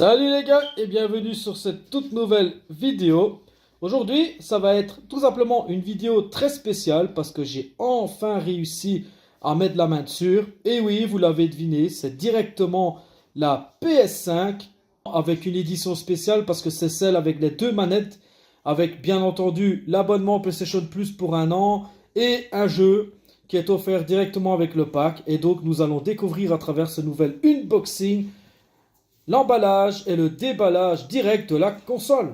Salut les gars et bienvenue sur cette toute nouvelle vidéo. Aujourd'hui, ça va être tout simplement une vidéo très spéciale parce que j'ai enfin réussi à mettre la main dessus. Et oui, vous l'avez deviné, c'est directement la PS5 avec une édition spéciale parce que c'est celle avec les deux manettes, avec bien entendu l'abonnement PlayStation Plus pour un an et un jeu qui est offert directement avec le pack. Et donc nous allons découvrir à travers ce nouvel unboxing l'emballage et le déballage direct de la console.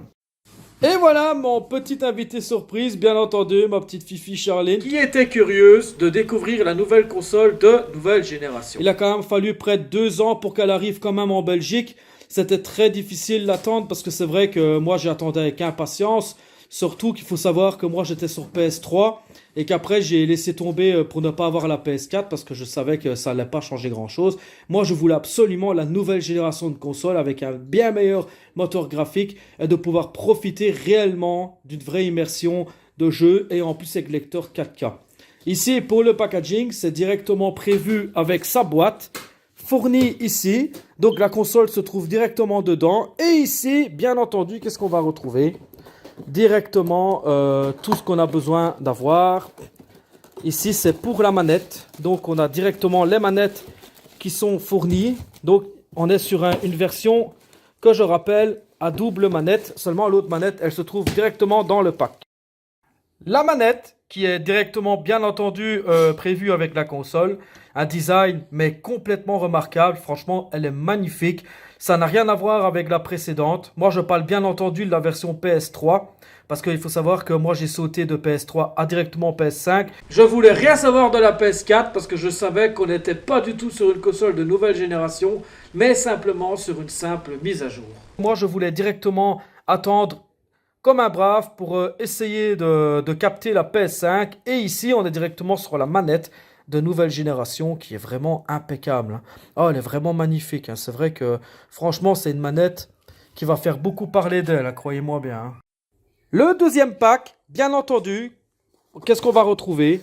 Et voilà mon petit invité surprise, bien entendu, ma petite Fifi Charline, qui était curieuse de découvrir la nouvelle console de nouvelle génération. Il a quand même fallu près de 2 ans pour qu'elle arrive quand même en Belgique. C'était très difficile d'attendre parce que c'est vrai que moi j'attendais avec impatience. Surtout qu'il faut savoir que moi j'étais sur PS3 et qu'après j'ai laissé tomber pour ne pas avoir la PS4 parce que je savais que ça n'allait pas changer grand chose. Moi je voulais absolument la nouvelle génération de consoles avec un bien meilleur moteur graphique et de pouvoir profiter réellement d'une vraie immersion de jeu et en plus avec lecteur 4K. Ici pour le packaging c'est directement prévu avec sa boîte fournie ici. Donc la console se trouve directement dedans et ici bien entendu qu'est-ce qu'on va retrouver ? Directement tout ce qu'on a besoin d'avoir. Ici c'est pour la manette, donc on a directement les manettes qui sont fournies. Donc on est sur une version que je rappelle à double manette, seulement l'autre manette elle se trouve directement dans le pack. La manette qui est directement bien entendu prévue avec la console, un design mais complètement remarquable, franchement elle est magnifique. Ça n'a rien à voir avec la précédente. Moi, je parle bien entendu de la version PS3. Parce qu'il faut savoir que moi, j'ai sauté de PS3 à directement PS5. Je voulais rien savoir de la PS4 parce que je savais qu'on n'était pas du tout sur une console de nouvelle génération, mais simplement sur une simple mise à jour. Moi, je voulais directement attendre comme un brave pour essayer de capter la PS5. Et ici, on est directement sur la manette de nouvelle génération qui est vraiment impeccable. Oh, elle est vraiment magnifique. C'est vrai que franchement, c'est une manette qui va faire beaucoup parler d'elle, croyez-moi bien. Le deuxième pack, bien entendu, qu'est-ce qu'on va retrouver?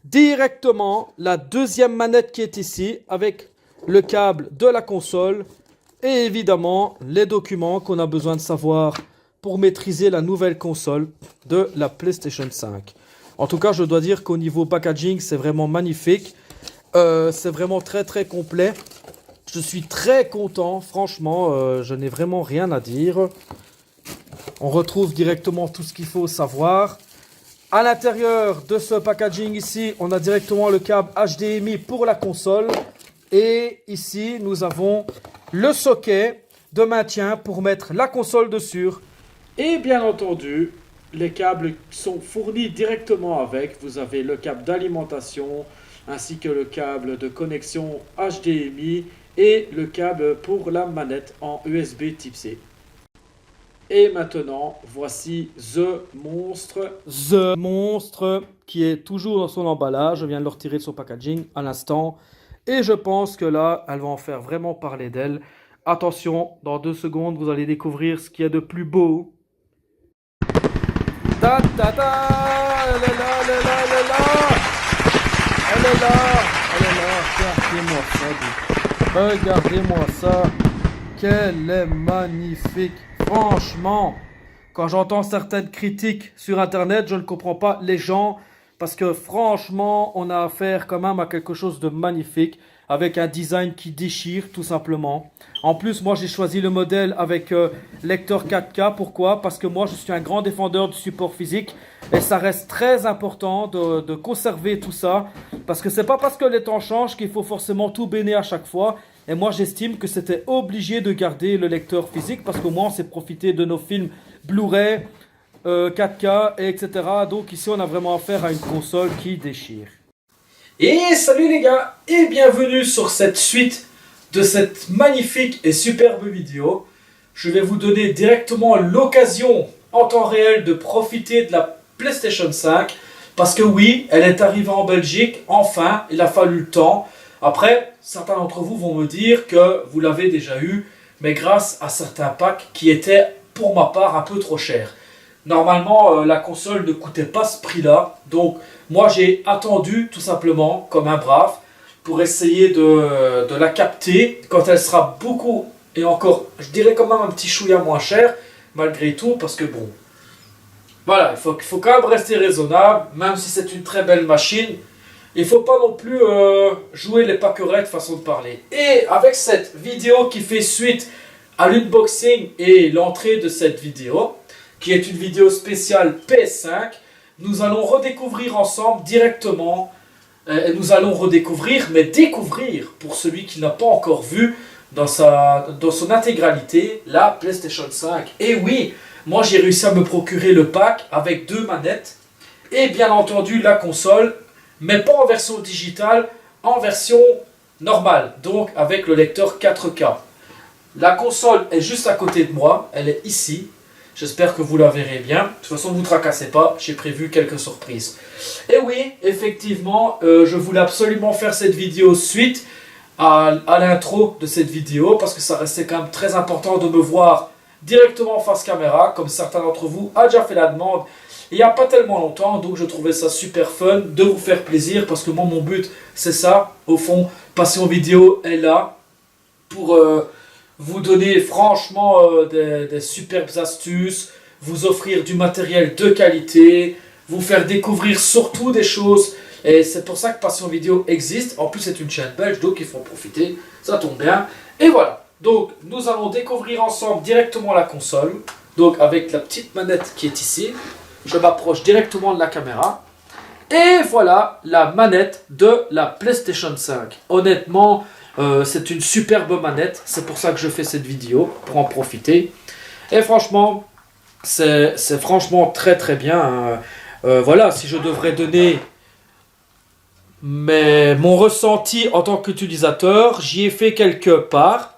Directement la deuxième manette qui est ici avec le câble de la console et évidemment les documents qu'on a besoin de savoir pour maîtriser la nouvelle console de la PlayStation 5. En tout cas, je dois dire qu'au niveau packaging, c'est vraiment magnifique. C'est vraiment très très complet. Je suis très content, franchement, je n'ai vraiment rien à dire. On retrouve directement tout ce qu'il faut savoir. À l'intérieur de ce packaging ici, on a directement le câble HDMI pour la console. Et ici, nous avons le socket de maintien pour mettre la console dessus. Et bien entendu, les câbles sont fournis directement avec. Vous avez le câble d'alimentation ainsi que le câble de connexion HDMI et le câble pour la manette en USB type C. Et maintenant, voici The Monstre qui est toujours dans son emballage. Je viens de le retirer de son packaging à l'instant. Et je pense que là, elle va en faire vraiment parler d'elle. Attention, dans 2 secondes, vous allez découvrir ce qu'il y a de plus beau. Ta ta ta, elle est là, elle est là, elle est là. Elle est là, elle est là. Regardez-moi ça. Qu'elle est magnifique. Franchement, quand j'entends certaines critiques sur internet, je ne comprends pas les gens. Parce que franchement, on a affaire quand même à quelque chose de magnifique. Avec un design qui déchire tout simplement. En plus, moi j'ai choisi le modèle avec lecteur 4K. Pourquoi? Parce que moi je suis un grand défendeur du support physique. Et ça reste très important de conserver tout ça. Parce que c'est pas parce que les temps changent qu'il faut forcément tout béner à chaque fois. Et moi j'estime que c'était obligé de garder le lecteur physique. Parce qu'au moins on s'est profité de nos films Blu-ray, 4K, etc. Donc ici on a vraiment affaire à une console qui déchire. Et salut les gars et bienvenue sur cette suite de cette magnifique et superbe vidéo. Je vais vous donner directement l'occasion en temps réel de profiter de la PlayStation 5. Parce que oui, elle est arrivée en Belgique, enfin, il a fallu le temps. Après, certains d'entre vous vont me dire que vous l'avez déjà eu, mais grâce à certains packs qui étaient pour ma part un peu trop chers. Normalement, la console ne coûtait pas ce prix-là, donc moi j'ai attendu tout simplement comme un brave pour essayer de la capter quand elle sera beaucoup est encore, je dirais quand même un petit chouïa moins cher, malgré tout, parce que bon, voilà, il faut quand même rester raisonnable, même si c'est une très belle machine. Il ne faut pas non plus jouer les pâquerettes façon de parler. Et avec cette vidéo qui fait suite à l'unboxing et l'entrée de cette vidéo, qui est une vidéo spéciale PS5, nous allons redécouvrir ensemble directement, nous allons redécouvrir, mais découvrir, pour celui qui n'a pas encore vu dans son intégralité, la PlayStation 5. Et oui, moi j'ai réussi à me procurer le pack avec 2 manettes et bien entendu la console, mais pas en version digitale, en version normale, donc avec le lecteur 4K. La console est juste à côté de moi, elle est ici. J'espère que vous la verrez bien. De toute façon, ne vous tracassez pas, j'ai prévu quelques surprises. Et oui, effectivement, je voulais absolument faire cette vidéo suite à l'intro de cette vidéo, parce que ça restait quand même très important de me voir directement en face caméra, comme certains d'entre vous a déjà fait la demande il n'y a pas tellement longtemps, donc je trouvais ça super fun de vous faire plaisir, parce que moi mon but c'est ça, au fond, Passion Vidéo est là pour vous donner franchement des superbes astuces, vous offrir du matériel de qualité, vous faire découvrir surtout des choses, et c'est pour ça que Passion Vidéo existe. En plus c'est une chaîne belge, donc il faut en profiter, ça tombe bien, et voilà. Donc nous allons découvrir ensemble directement la console, donc avec la petite manette qui est ici. Je m'approche directement de la caméra. Et voilà la manette de la PlayStation 5. Honnêtement, c'est une superbe manette. C'est pour ça que je fais cette vidéo, pour en profiter. Et franchement, c'est franchement très très bien. Voilà, si je devrais donner mon ressenti en tant qu'utilisateur, j'y ai fait quelque part.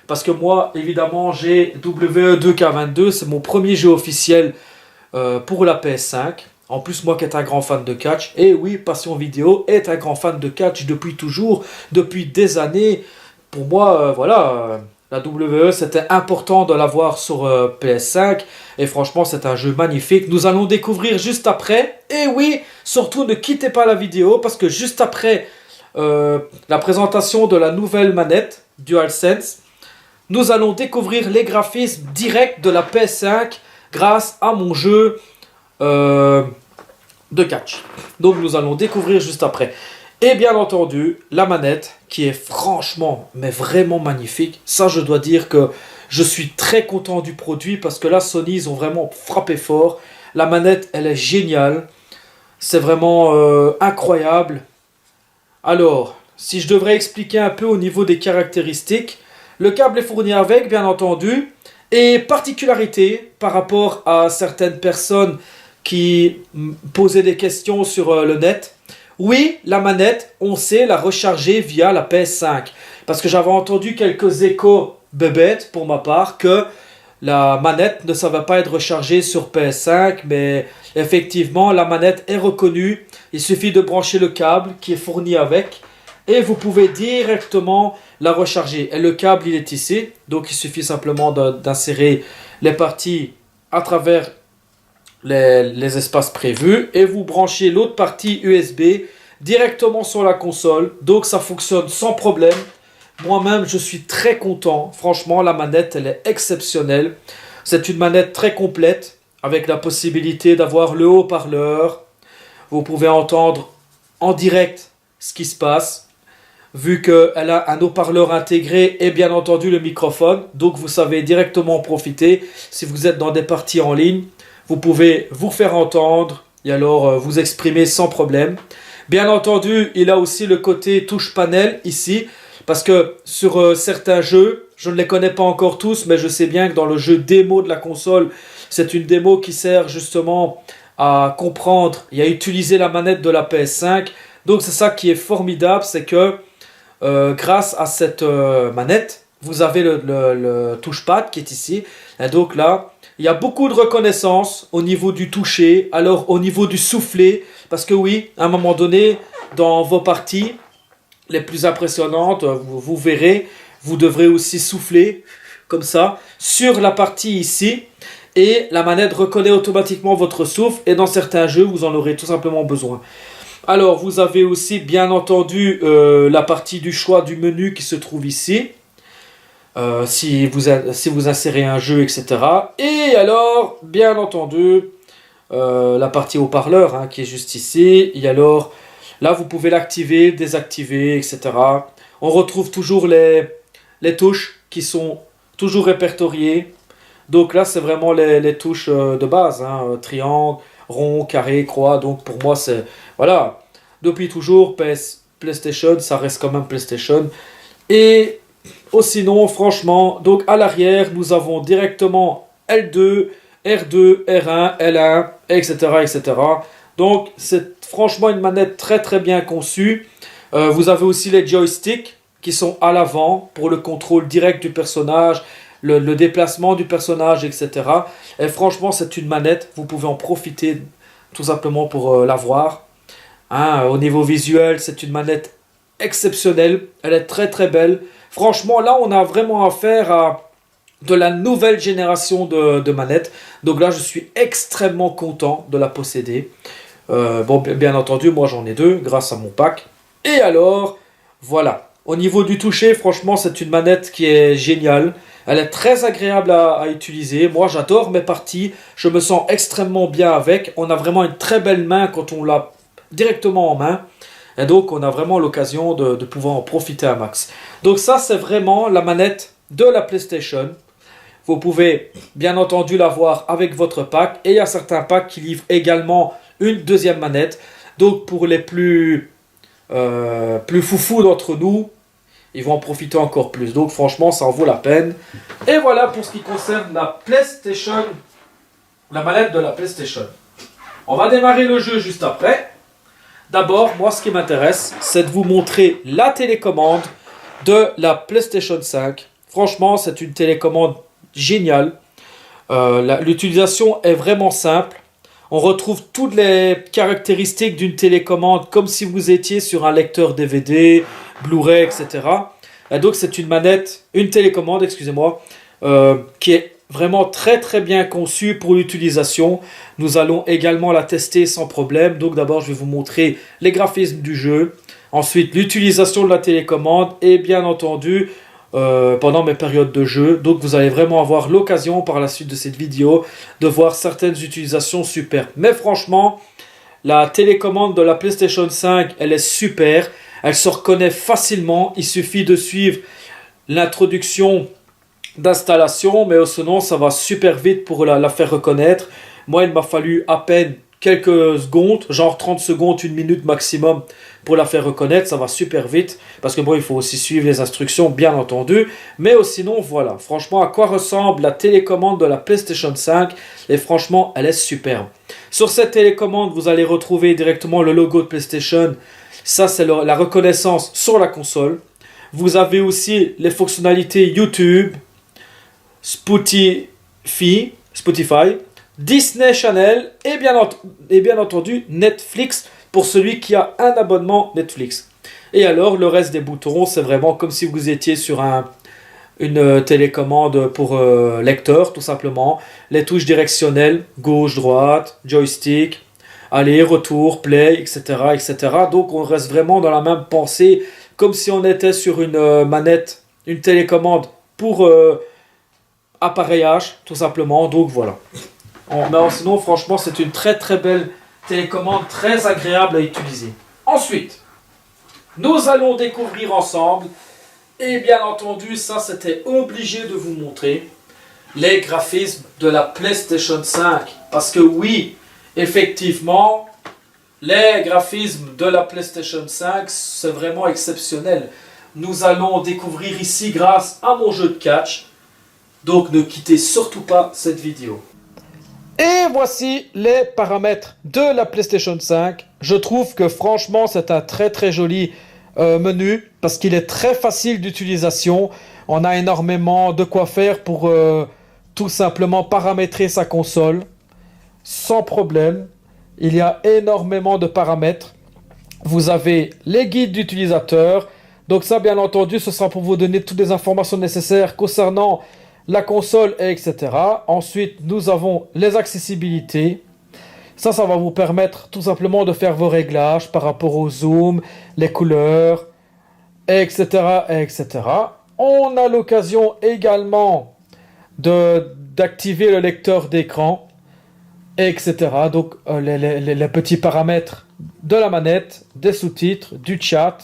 Parce que moi, évidemment, j'ai WE2K22. C'est mon premier jeu officiel pour la PS5. En plus, moi qui est un grand fan de catch, et oui, Passion Vidéo est un grand fan de catch depuis toujours, depuis des années. Pour moi, voilà, la WE, c'était important de l'avoir sur PS5, et franchement, c'est un jeu magnifique. Nous allons découvrir juste après, et oui, surtout ne quittez pas la vidéo, parce que juste après la présentation de la nouvelle manette DualSense, nous allons découvrir les graphismes directs de la PS5 grâce à mon jeu de catch. Donc nous allons découvrir juste après. Et bien entendu, la manette qui est franchement, mais vraiment magnifique. Ça, je dois dire que je suis très content du produit, parce que là, Sony, ils ont vraiment frappé fort. La manette, elle est géniale. C'est vraiment incroyable. Alors, si je devrais expliquer un peu au niveau des caractéristiques, le câble est fourni avec, bien entendu. Et particularité par rapport à certaines personnes qui posaient des questions sur le net. Oui, la manette, on sait la recharger via la PS5. Parce que j'avais entendu quelques échos bébêtes pour ma part que la manette ne savait pas être rechargée sur PS5. Mais effectivement, la manette est reconnue. Il suffit de brancher le câble qui est fourni avec. Et vous pouvez directement la recharger. Et le câble, il est ici. Donc, il suffit simplement d'insérer les parties à travers les espaces prévus. Et vous branchez l'autre partie USB directement sur la console. Donc, ça fonctionne sans problème. Moi-même, je suis très content. Franchement, la manette, elle est exceptionnelle. C'est une manette très complète, avec la possibilité d'avoir le haut-parleur. Vous pouvez entendre en direct ce qui se passe, vu qu'elle a un haut-parleur intégré et bien entendu le microphone. Donc vous savez directement en profiter. Si vous êtes dans des parties en ligne, vous pouvez vous faire entendre et alors vous exprimer sans problème. Bien entendu, il a aussi le côté touche panel ici, parce que sur certains jeux, je ne les connais pas encore tous, mais je sais bien que dans le jeu démo de la console, c'est une démo qui sert justement à comprendre et à utiliser la manette de la PS5. Donc c'est ça qui est formidable, c'est que grâce à cette manette, vous avez le touchpad qui est ici. Et donc là, il y a beaucoup de reconnaissance au niveau du toucher, alors au niveau du soufflet, parce que oui, à un moment donné, dans vos parties les plus impressionnantes, vous verrez, vous devrez aussi souffler comme ça sur la partie ici. Et la manette reconnaît automatiquement votre souffle, et dans certains jeux, vous en aurez tout simplement besoin. Alors, vous avez aussi, bien entendu, la partie du choix du menu qui se trouve ici. si vous insérez un jeu, etc. Et alors, bien entendu, la partie haut-parleur qui est juste ici. Et alors, là, vous pouvez l'activer, désactiver, etc. On retrouve toujours les touches qui sont toujours répertoriées. Donc là, c'est vraiment les touches de base, triangle, rond, carré, croix. Donc pour moi, c'est voilà. Depuis toujours, PlayStation, ça reste quand même PlayStation. Et sinon, franchement, donc à l'arrière, nous avons directement L2, R2, R1, L1, etc., etc. Donc c'est franchement une manette très très bien conçue. Vous avez aussi les joysticks qui sont à l'avant pour le contrôle direct du personnage, le déplacement du personnage, etc. Et franchement, c'est une manette, vous pouvez en profiter tout simplement pour l'avoir. Au niveau visuel, c'est une manette exceptionnelle, elle est très très belle. Franchement, là, on a vraiment affaire à de la nouvelle génération de manettes. Donc là, je suis extrêmement content de la posséder. Bon, bien entendu, moi j'en ai deux grâce à mon pack. Et alors, voilà. Au niveau du toucher, franchement, c'est une manette qui est géniale. Elle est très agréable à utiliser. Moi, j'adore mes parties. Je me sens extrêmement bien avec. On a vraiment une très belle main quand on l'a directement en main. Et donc, on a vraiment l'occasion de pouvoir en profiter à max. Donc ça, c'est vraiment la manette de la PlayStation. Vous pouvez, bien entendu, l'avoir avec votre pack. Et il y a certains packs qui livrent également une deuxième manette. Donc, pour les plus foufous d'entre nous, ils vont en profiter encore plus. Donc, franchement, ça en vaut la peine. Et voilà pour ce qui concerne la PlayStation, la manette de la PlayStation. On va démarrer le jeu juste après. D'abord, moi, ce qui m'intéresse, c'est de vous montrer la télécommande de la PlayStation 5. Franchement, c'est une télécommande géniale. L'utilisation est vraiment simple. On retrouve toutes les caractéristiques d'une télécommande comme si vous étiez sur un lecteur DVD, Blu-ray, etc. Et donc, c'est une télécommande, excusez-moi, qui est vraiment très très bien conçue pour l'utilisation. Nous allons également la tester sans problème. Donc d'abord, je vais vous montrer les graphismes du jeu. Ensuite, l'utilisation de la télécommande et bien entendu, pendant mes périodes de jeu. Donc vous allez vraiment avoir l'occasion par la suite de cette vidéo de voir certaines utilisations super. Mais franchement, la télécommande de la PlayStation 5, elle est super. Elle se reconnaît facilement. Il suffit de suivre l'introduction d'installation, mais sinon ça va super vite pour la faire reconnaître. Moi, il m'a fallu à peine quelques secondes, genre 30 secondes, 1 minute maximum pour la faire reconnaître. Ça va super vite parce que bon, il faut aussi suivre les instructions, bien entendu. Mais sinon, voilà, franchement, à quoi ressemble la télécommande de la PlayStation 5? Et franchement, elle est superbe. Sur cette télécommande, vous allez retrouver directement le logo de PlayStation. Ça, c'est la reconnaissance sur la console. Vous avez aussi les fonctionnalités YouTube, Spotify, Disney Channel et bien entendu Netflix pour celui qui a un abonnement Netflix. Et alors le reste des boutons, c'est vraiment comme si vous étiez sur une télécommande pour lecteur tout simplement. Les touches directionnelles, gauche, droite, joystick, aller, retour, play, etc., etc. Donc on reste vraiment dans la même pensée comme si on était sur une manette, une télécommande pour appareillage tout simplement. Donc voilà. Mais sinon franchement c'est une très très belle télécommande, très agréable à utiliser. Ensuite, nous allons découvrir ensemble, et bien entendu ça c'était obligé de vous montrer, les graphismes de la PlayStation 5. Parce que oui, effectivement, les graphismes de la PlayStation 5 c'est vraiment exceptionnel. Nous allons découvrir ici grâce à mon jeu de catch. Donc ne quittez surtout pas cette vidéo. Et voici les paramètres de la PlayStation 5. Je trouve que franchement c'est un très très joli menu parce qu'il est très facile d'utilisation. On a énormément de quoi faire pour tout simplement paramétrer sa console sans problème. Il y a énormément de paramètres. Vous avez les guides d'utilisateurs. Donc ça bien entendu ce sera pour vous donner toutes les informations nécessaires concernant la console, etc. Ensuite, nous avons les accessibilités. Ça va vous permettre tout simplement de faire vos réglages par rapport au zoom, les couleurs, etc., etc. On a l'occasion également d'activer le lecteur d'écran, etc. Donc les petits paramètres de la manette, des sous-titres, du chat.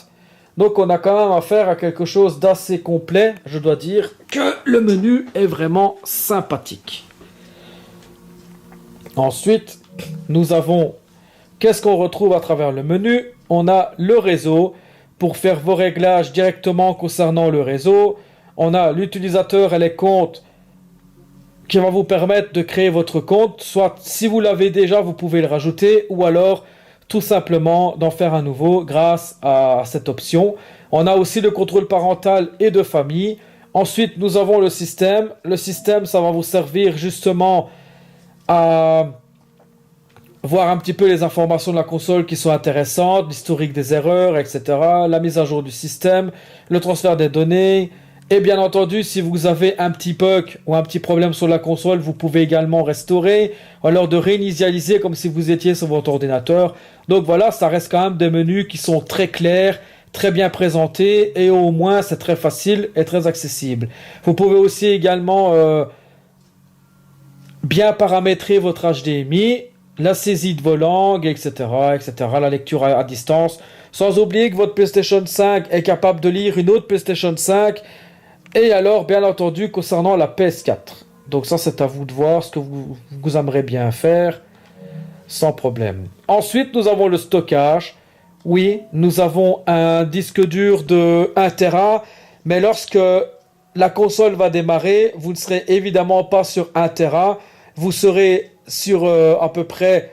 Donc on a quand même affaire à quelque chose d'assez complet. Je dois dire que le menu est vraiment sympathique. Ensuite, nous avons, qu'est-ce qu'on retrouve à travers le menu? On a le réseau pour faire vos réglages directement concernant le réseau. On a l'utilisateur et les comptes qui va vous permettre de créer votre compte. Soit si vous l'avez déjà, vous pouvez le rajouter, ou alors tout simplement d'en faire un nouveau grâce à cette option. On a aussi le contrôle parental et de famille. Ensuite, nous avons le système. Le système, ça va vous servir justement à voir un petit peu les informations de la console qui sont intéressantes, l'historique des erreurs, etc., la mise à jour du système, le transfert des données, et bien entendu, si vous avez un petit bug ou un petit problème sur la console, vous pouvez également restaurer, ou alors de réinitialiser comme si vous étiez sur votre ordinateur. Donc voilà, ça reste quand même des menus qui sont très clairs, très bien présentés, et au moins c'est très facile et très accessible. Vous pouvez aussi également bien paramétrer votre HDMI, la saisie de vos langues, etc., la lecture à distance, sans oublier que votre PlayStation 5 est capable de lire une autre PlayStation 5, et alors, bien entendu, concernant la PS4. Donc ça, c'est à vous de voir ce que vous aimeriez bien faire, sans problème. Ensuite, nous avons le stockage. Oui, nous avons un disque dur de 1 Tera, mais lorsque la console va démarrer, vous ne serez évidemment pas sur 1 Tera, vous serez sur à peu près,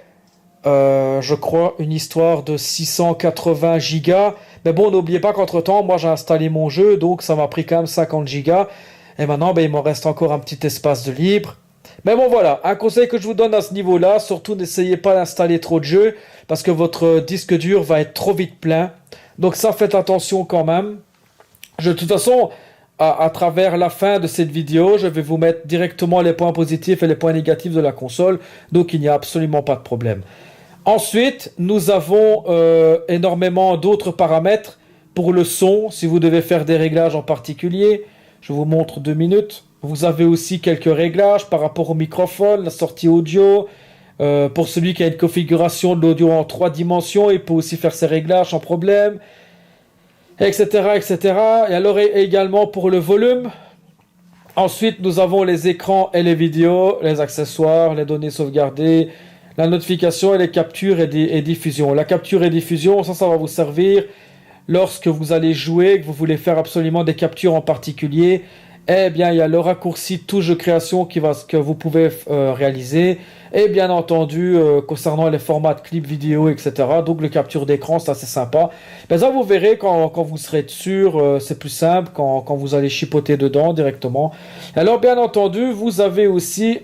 je crois, une histoire de 680 gigas. Mais bon, n'oubliez pas qu'entre temps, moi j'ai installé mon jeu, donc ça m'a pris quand même 50 gigas. Et maintenant, il m'en reste encore un petit espace de libre. Mais bon, voilà, un conseil que je vous donne à ce niveau-là, surtout n'essayez pas d'installer trop de jeux, parce que votre disque dur va être trop vite plein. Donc ça, faites attention quand même. De toute façon, à travers la fin de cette vidéo, je vais vous mettre directement les points positifs et les points négatifs de la console, donc il n'y a absolument pas de problème. Ensuite, nous avons énormément d'autres paramètres pour le son, si vous devez faire des réglages en particulier. Je vous montre 2 minutes. Vous avez aussi quelques réglages par rapport au microphone, la sortie audio. Pour celui qui a une configuration de l'audio en 3 dimensions, il peut aussi faire ses réglages sans problème, etc., etc. Et alors également pour le volume. Ensuite, nous avons les écrans et les vidéos, les accessoires, les données sauvegardées, la notification et les captures et diffusion. La capture et diffusion, ça va vous servir lorsque vous allez jouer, que vous voulez faire absolument des captures en particulier. Eh bien, il y a le raccourci touche de création que vous pouvez réaliser. Et bien entendu, concernant les formats de clips vidéo, etc. Donc, le capture d'écran, c'est assez sympa. Mais ça, vous verrez quand vous serez sûr, c'est plus simple quand vous allez chipoter dedans directement. Alors, bien entendu, vous avez aussi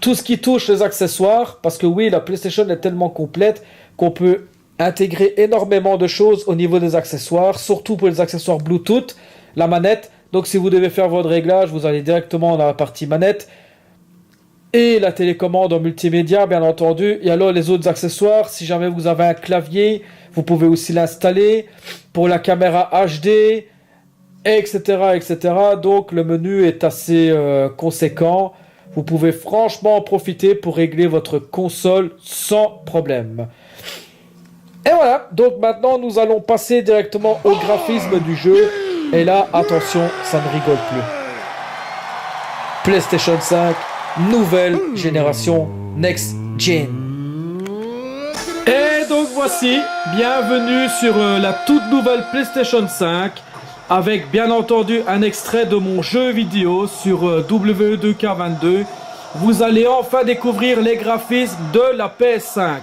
tout ce qui touche les accessoires. Parce que oui, la PlayStation est tellement complète qu'on peut intégrer énormément de choses au niveau des accessoires. Surtout pour les accessoires Bluetooth, la manette. Donc si vous devez faire votre réglage, vous allez directement dans la partie manette. Et la télécommande en multimédia, bien entendu. Et alors les autres accessoires, si jamais vous avez un clavier, vous pouvez aussi l'installer. Pour la caméra HD, etc., etc. Donc le menu est assez conséquent. Vous pouvez franchement en profiter pour régler votre console sans problème. Et voilà, donc maintenant nous allons passer directement au graphisme du jeu. Et là, attention, ça ne rigole plus. PlayStation 5, nouvelle génération, Next Gen. Et donc voici, bienvenue sur la toute nouvelle PlayStation 5, avec bien entendu un extrait de mon jeu vidéo sur WE2K22. Vous allez enfin découvrir les graphismes de la PS5.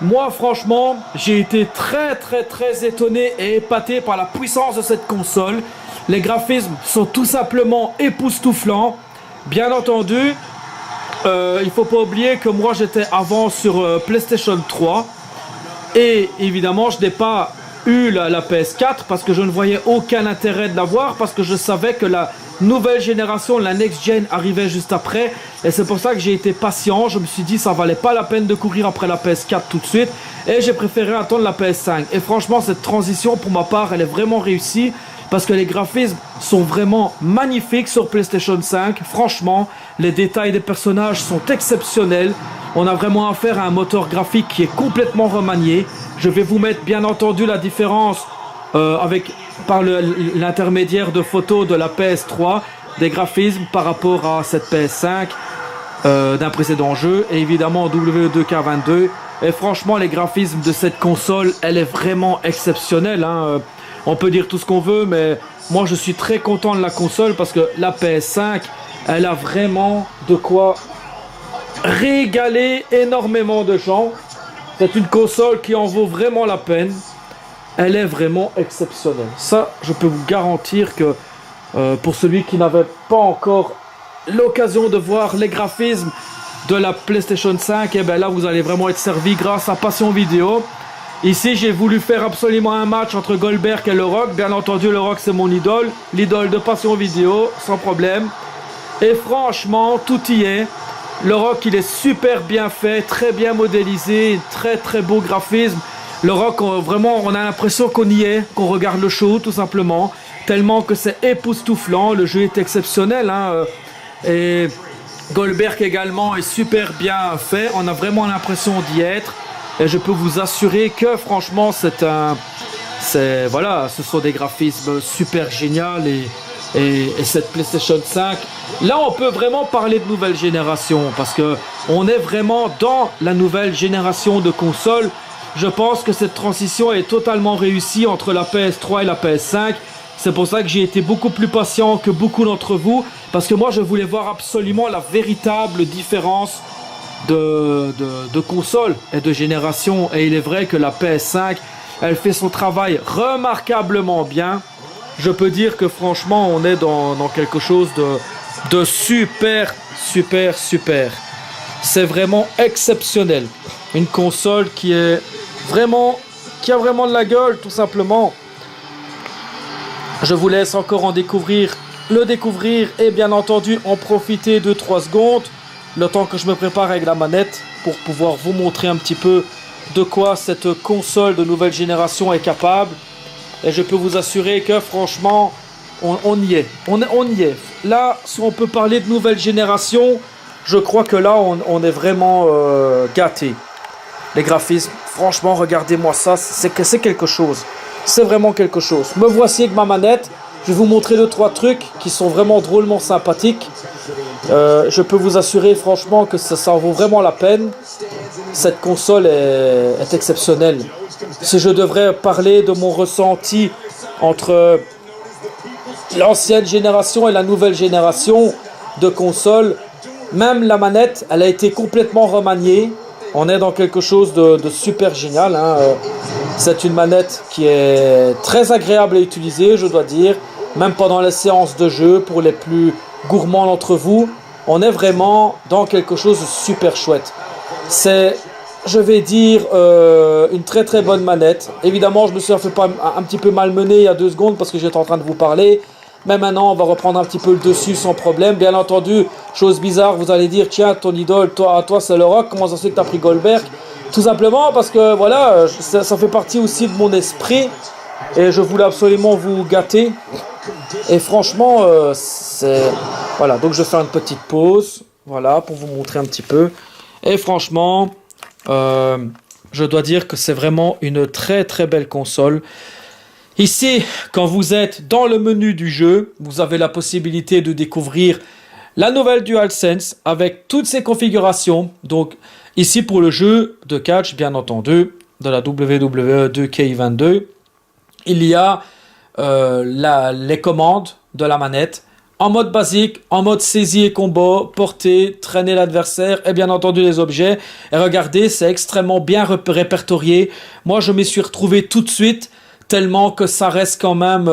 Moi franchement, j'ai été très étonné et épaté par la puissance de cette console. Les graphismes sont tout simplement époustouflants. Bien entendu, il faut pas oublier que moi j'étais avant sur PlayStation 3. Et évidemment, je n'ai pas eu la PS4 parce que je ne voyais aucun intérêt de l'avoir, parce que je savais que la nouvelle génération, la Next Gen, arrivait juste après. Et c'est pour ça que j'ai été patient. Je me suis dit ça valait pas la peine de courir après la PS4 tout de suite. Et j'ai préféré attendre la PS5. Et franchement, cette transition, pour ma part, elle est vraiment réussie. parce que les graphismes sont vraiment magnifiques sur PlayStation 5. Franchement, les détails des personnages sont exceptionnels. On a vraiment affaire à un moteur graphique qui est complètement remanié. Je vais vous mettre bien entendu la différence par l'intermédiaire de photos de la PS3, des graphismes par rapport à cette PS5 d'un précédent jeu, et évidemment W2K22. Et franchement, les graphismes de cette console, elle est vraiment exceptionnelle, hein. On peut dire tout ce qu'on veut, mais moi je suis très content de la console parce que la PS5, elle a vraiment de quoi régaler énormément de gens. C'est une console qui en vaut vraiment la peine. Elle est vraiment exceptionnelle. Ça, je peux vous garantir que pour celui qui n'avait pas encore l'occasion de voir les graphismes de la PlayStation 5, et bien là vous allez vraiment être servi grâce à Passion Vidéo. Ici j'ai voulu faire absolument un match entre Goldberg et Le Rock. Bien entendu Le Rock c'est mon idole, l'idole de Passion Vidéo, sans problème. Et franchement tout y est. Le Rock il est super bien fait, très bien modélisé, très très beau graphisme. Le Rock vraiment on a l'impression qu'on y est, qu'on regarde le show tout simplement. Tellement que c'est époustouflant, le jeu est exceptionnel, hein. Et Goldberg également est super bien fait, on a vraiment l'impression d'y être. Et je peux vous assurer que franchement voilà, ce sont des graphismes super géniaux et cette PlayStation 5, là on peut vraiment parler de nouvelle génération parce que on est vraiment dans la nouvelle génération de consoles. Je pense que cette transition est totalement réussie entre la PS3 et la PS5. C'est pour ça que j'ai été beaucoup plus patient que beaucoup d'entre vous, parce que moi je voulais voir absolument la véritable différence de console et de génération. Et il est vrai que la PS5, elle fait son travail remarquablement bien. Je peux dire que franchement on est dans quelque chose de super. C'est vraiment exceptionnel. Une console qui a vraiment de la gueule tout simplement. Je vous laisse encore le découvrir et bien entendu en profiter 2-3 secondes, le temps que je me prépare avec la manette pour pouvoir vous montrer un petit peu de quoi cette console de nouvelle génération est capable. Et je peux vous assurer que franchement, on y est. On y est. Là, si on peut parler de nouvelle génération, je crois que là, on est vraiment gâté. Les graphismes, franchement, regardez-moi ça, c'est quelque chose. C'est vraiment quelque chose. Me voici avec ma manette. Je vais vous montrer 2-3 trucs qui sont vraiment drôlement sympathiques. Je peux vous assurer franchement que ça en vaut vraiment la peine. Cette console est exceptionnelle. Si je devrais parler de mon ressenti entre l'ancienne génération et la nouvelle génération de consoles, même la manette, elle a été complètement remaniée. On est dans quelque chose de super génial, hein. C'est une manette qui est très agréable à utiliser, je dois dire. Même pendant les séances de jeu, pour les plus gourmands d'entre vous, on est vraiment dans quelque chose de super chouette. C'est, je vais dire, une très très bonne manette. Évidemment, je me suis fait un petit peu malmené il y a 2 secondes parce que j'étais en train de vous parler. Mais maintenant, on va reprendre un petit peu le dessus sans problème. Bien entendu, chose bizarre, vous allez dire, tiens, ton idole, toi c'est Le Rock, comment ça se fait que tu as pris Goldberg? Tout simplement parce que, voilà, ça fait partie aussi de mon esprit. Et je voulais absolument vous gâter. Et franchement, voilà, donc je vais faire une petite pause, voilà, pour vous montrer un petit peu. Et franchement, je dois dire que c'est vraiment une très très belle console. Ici, quand vous êtes dans le menu du jeu, vous avez la possibilité de découvrir la nouvelle DualSense avec toutes ses configurations. Donc ici pour le jeu de catch, bien entendu, de la WWE 2K22, il y a les commandes de la manette en mode basique, en mode saisie et combo, porter, traîner l'adversaire et bien entendu les objets. Et regardez, c'est extrêmement bien répertorié. Moi, je m'y suis retrouvé tout de suite, tellement que ça reste quand même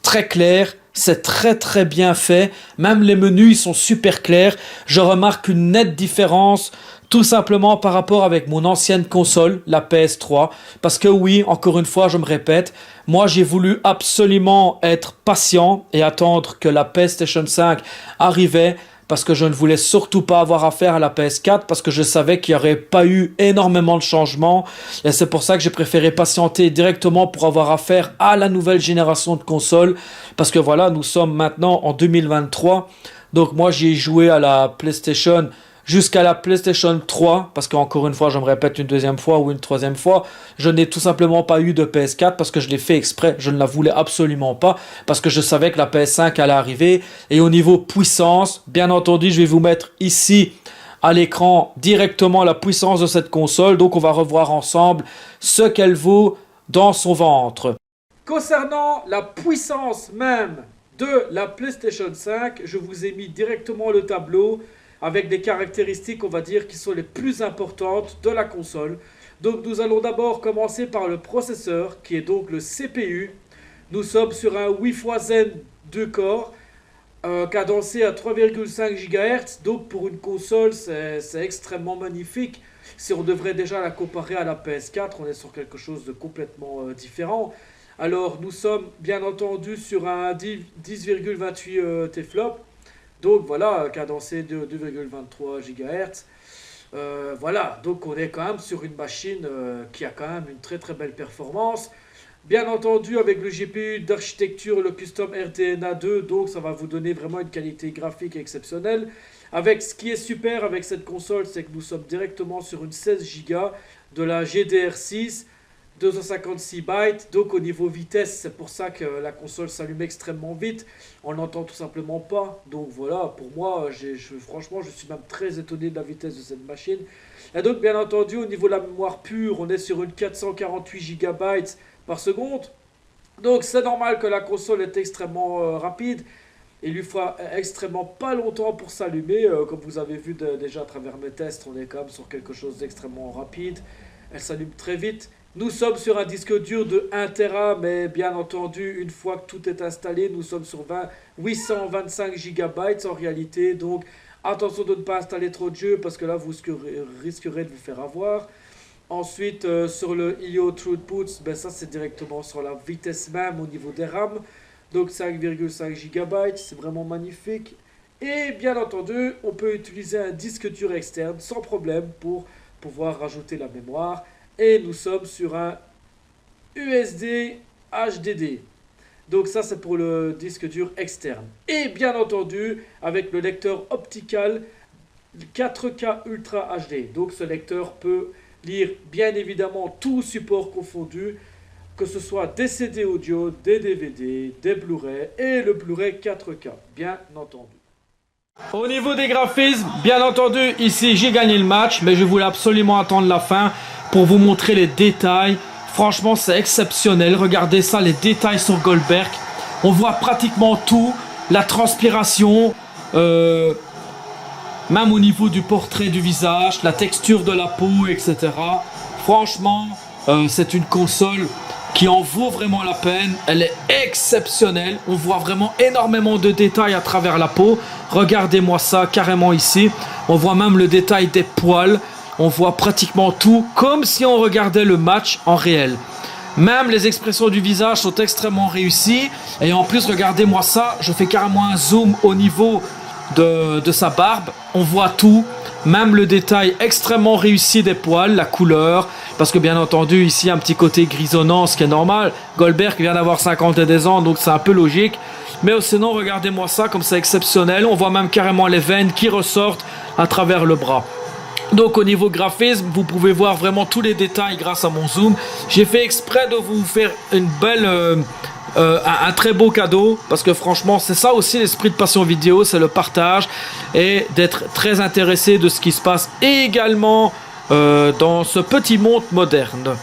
très clair. C'est très très bien fait. Même les menus, ils sont super clairs. Je remarque une nette différence, tout simplement par rapport avec mon ancienne console, la PS3. Parce que oui, encore une fois, je me répète, moi j'ai voulu absolument être patient et attendre que la PlayStation 5 arrivait parce que je ne voulais surtout pas avoir affaire à la PS4 parce que je savais qu'il n'y aurait pas eu énormément de changements et c'est pour ça que j'ai préféré patienter directement pour avoir affaire à la nouvelle génération de consoles parce que voilà, nous sommes maintenant en 2023, donc moi j'y ai joué à la PlayStation jusqu'à la PlayStation 3, parce qu'encore une fois, je me répète une deuxième fois ou une troisième fois, je n'ai tout simplement pas eu de PS4 parce que je l'ai fait exprès, je ne la voulais absolument pas, parce que je savais que la PS5 allait arriver, et au niveau puissance, bien entendu, je vais vous mettre ici à l'écran directement la puissance de cette console, donc on va revoir ensemble ce qu'elle vaut dans son ventre. Concernant la puissance même de la PlayStation 5, je vous ai mis directement le tableau avec des caractéristiques, on va dire, qui sont les plus importantes de la console. Donc nous allons d'abord commencer par le processeur, qui est donc le CPU. Nous sommes sur un Wi-Fi Zen 2 corps, cadencé à 3,5 GHz. Donc pour une console, c'est extrêmement magnifique. Si on devrait déjà la comparer à la PS4, on est sur quelque chose de complètement différent. Alors nous sommes bien entendu sur un 10,28 TFLOP. Donc voilà, cadencé de 2,23 GHz. Voilà, donc on est quand même sur une machine qui a quand même une très très belle performance. Bien entendu avec le GPU d'architecture, le Custom RDNA 2, donc ça va vous donner vraiment une qualité graphique exceptionnelle. Avec ce qui est super avec cette console, c'est que nous sommes directement sur une 16 Go de la GDR6. 256 bytes, donc au niveau vitesse, c'est pour ça que la console s'allume extrêmement vite, on l'entend tout simplement pas, donc voilà, pour moi, franchement, je suis même très étonné de la vitesse de cette machine. Et donc, bien entendu, au niveau de la mémoire pure, on est sur une 448 GB par seconde, donc c'est normal que la console est extrêmement rapide, il lui faut extrêmement pas longtemps pour s'allumer, comme vous avez vu déjà à travers mes tests, on est quand même sur quelque chose d'extrêmement rapide, elle s'allume très vite. Nous sommes sur un disque dur de 1 Tera, mais bien entendu, une fois que tout est installé, nous sommes sur 825 GB en réalité. Donc, attention de ne pas installer trop de jeux parce que là, vous risquerez de vous faire avoir. Ensuite, sur le IO Throughput, ben ça c'est directement sur la vitesse même au niveau des RAM. Donc 5,5 GB, c'est vraiment magnifique. Et bien entendu, on peut utiliser un disque dur externe sans problème pour pouvoir rajouter la mémoire. Et nous sommes sur un USD HDD. Donc ça c'est pour le disque dur externe. Et bien entendu avec le lecteur optical 4K Ultra HD. Donc ce lecteur peut lire bien évidemment tout support confondu, que ce soit des CD audio, des DVD, des Blu-ray et le Blu-ray 4K, bien entendu. Au niveau des graphismes, bien entendu, ici j'ai gagné le match, mais je voulais absolument attendre la fin pour vous montrer les détails. Franchement, c'est exceptionnel. Regardez ça, les détails sur Goldberg. On voit pratiquement tout, la transpiration, même au niveau du portrait du visage, la texture de la peau, etc. Franchement, c'est une console qui en vaut vraiment la peine. Elle est exceptionnelle. On voit vraiment énormément de détails à travers la peau. Regardez-moi ça carrément ici. On voit même le détail des poils. On voit pratiquement tout comme si on regardait le match en réel. Même les expressions du visage sont extrêmement réussies. Et en plus, regardez-moi ça. Je fais carrément un zoom au niveau de sa barbe. On voit tout. Même le détail extrêmement réussi des poils, la couleur. Parce que bien entendu, ici, un petit côté grisonnant, ce qui est normal. Goldberg vient d'avoir 52 ans, donc c'est un peu logique. Mais sinon, regardez-moi ça, comme c'est exceptionnel. On voit même carrément les veines qui ressortent à travers le bras. Donc au niveau graphisme, vous pouvez voir vraiment tous les détails grâce à mon zoom. J'ai fait exprès de vous faire une belle, un très beau cadeau, parce que franchement c'est ça aussi l'esprit de Passion Vidéo, c'est le partage et d'être très intéressé de ce qui se passe également dans ce petit monde moderne.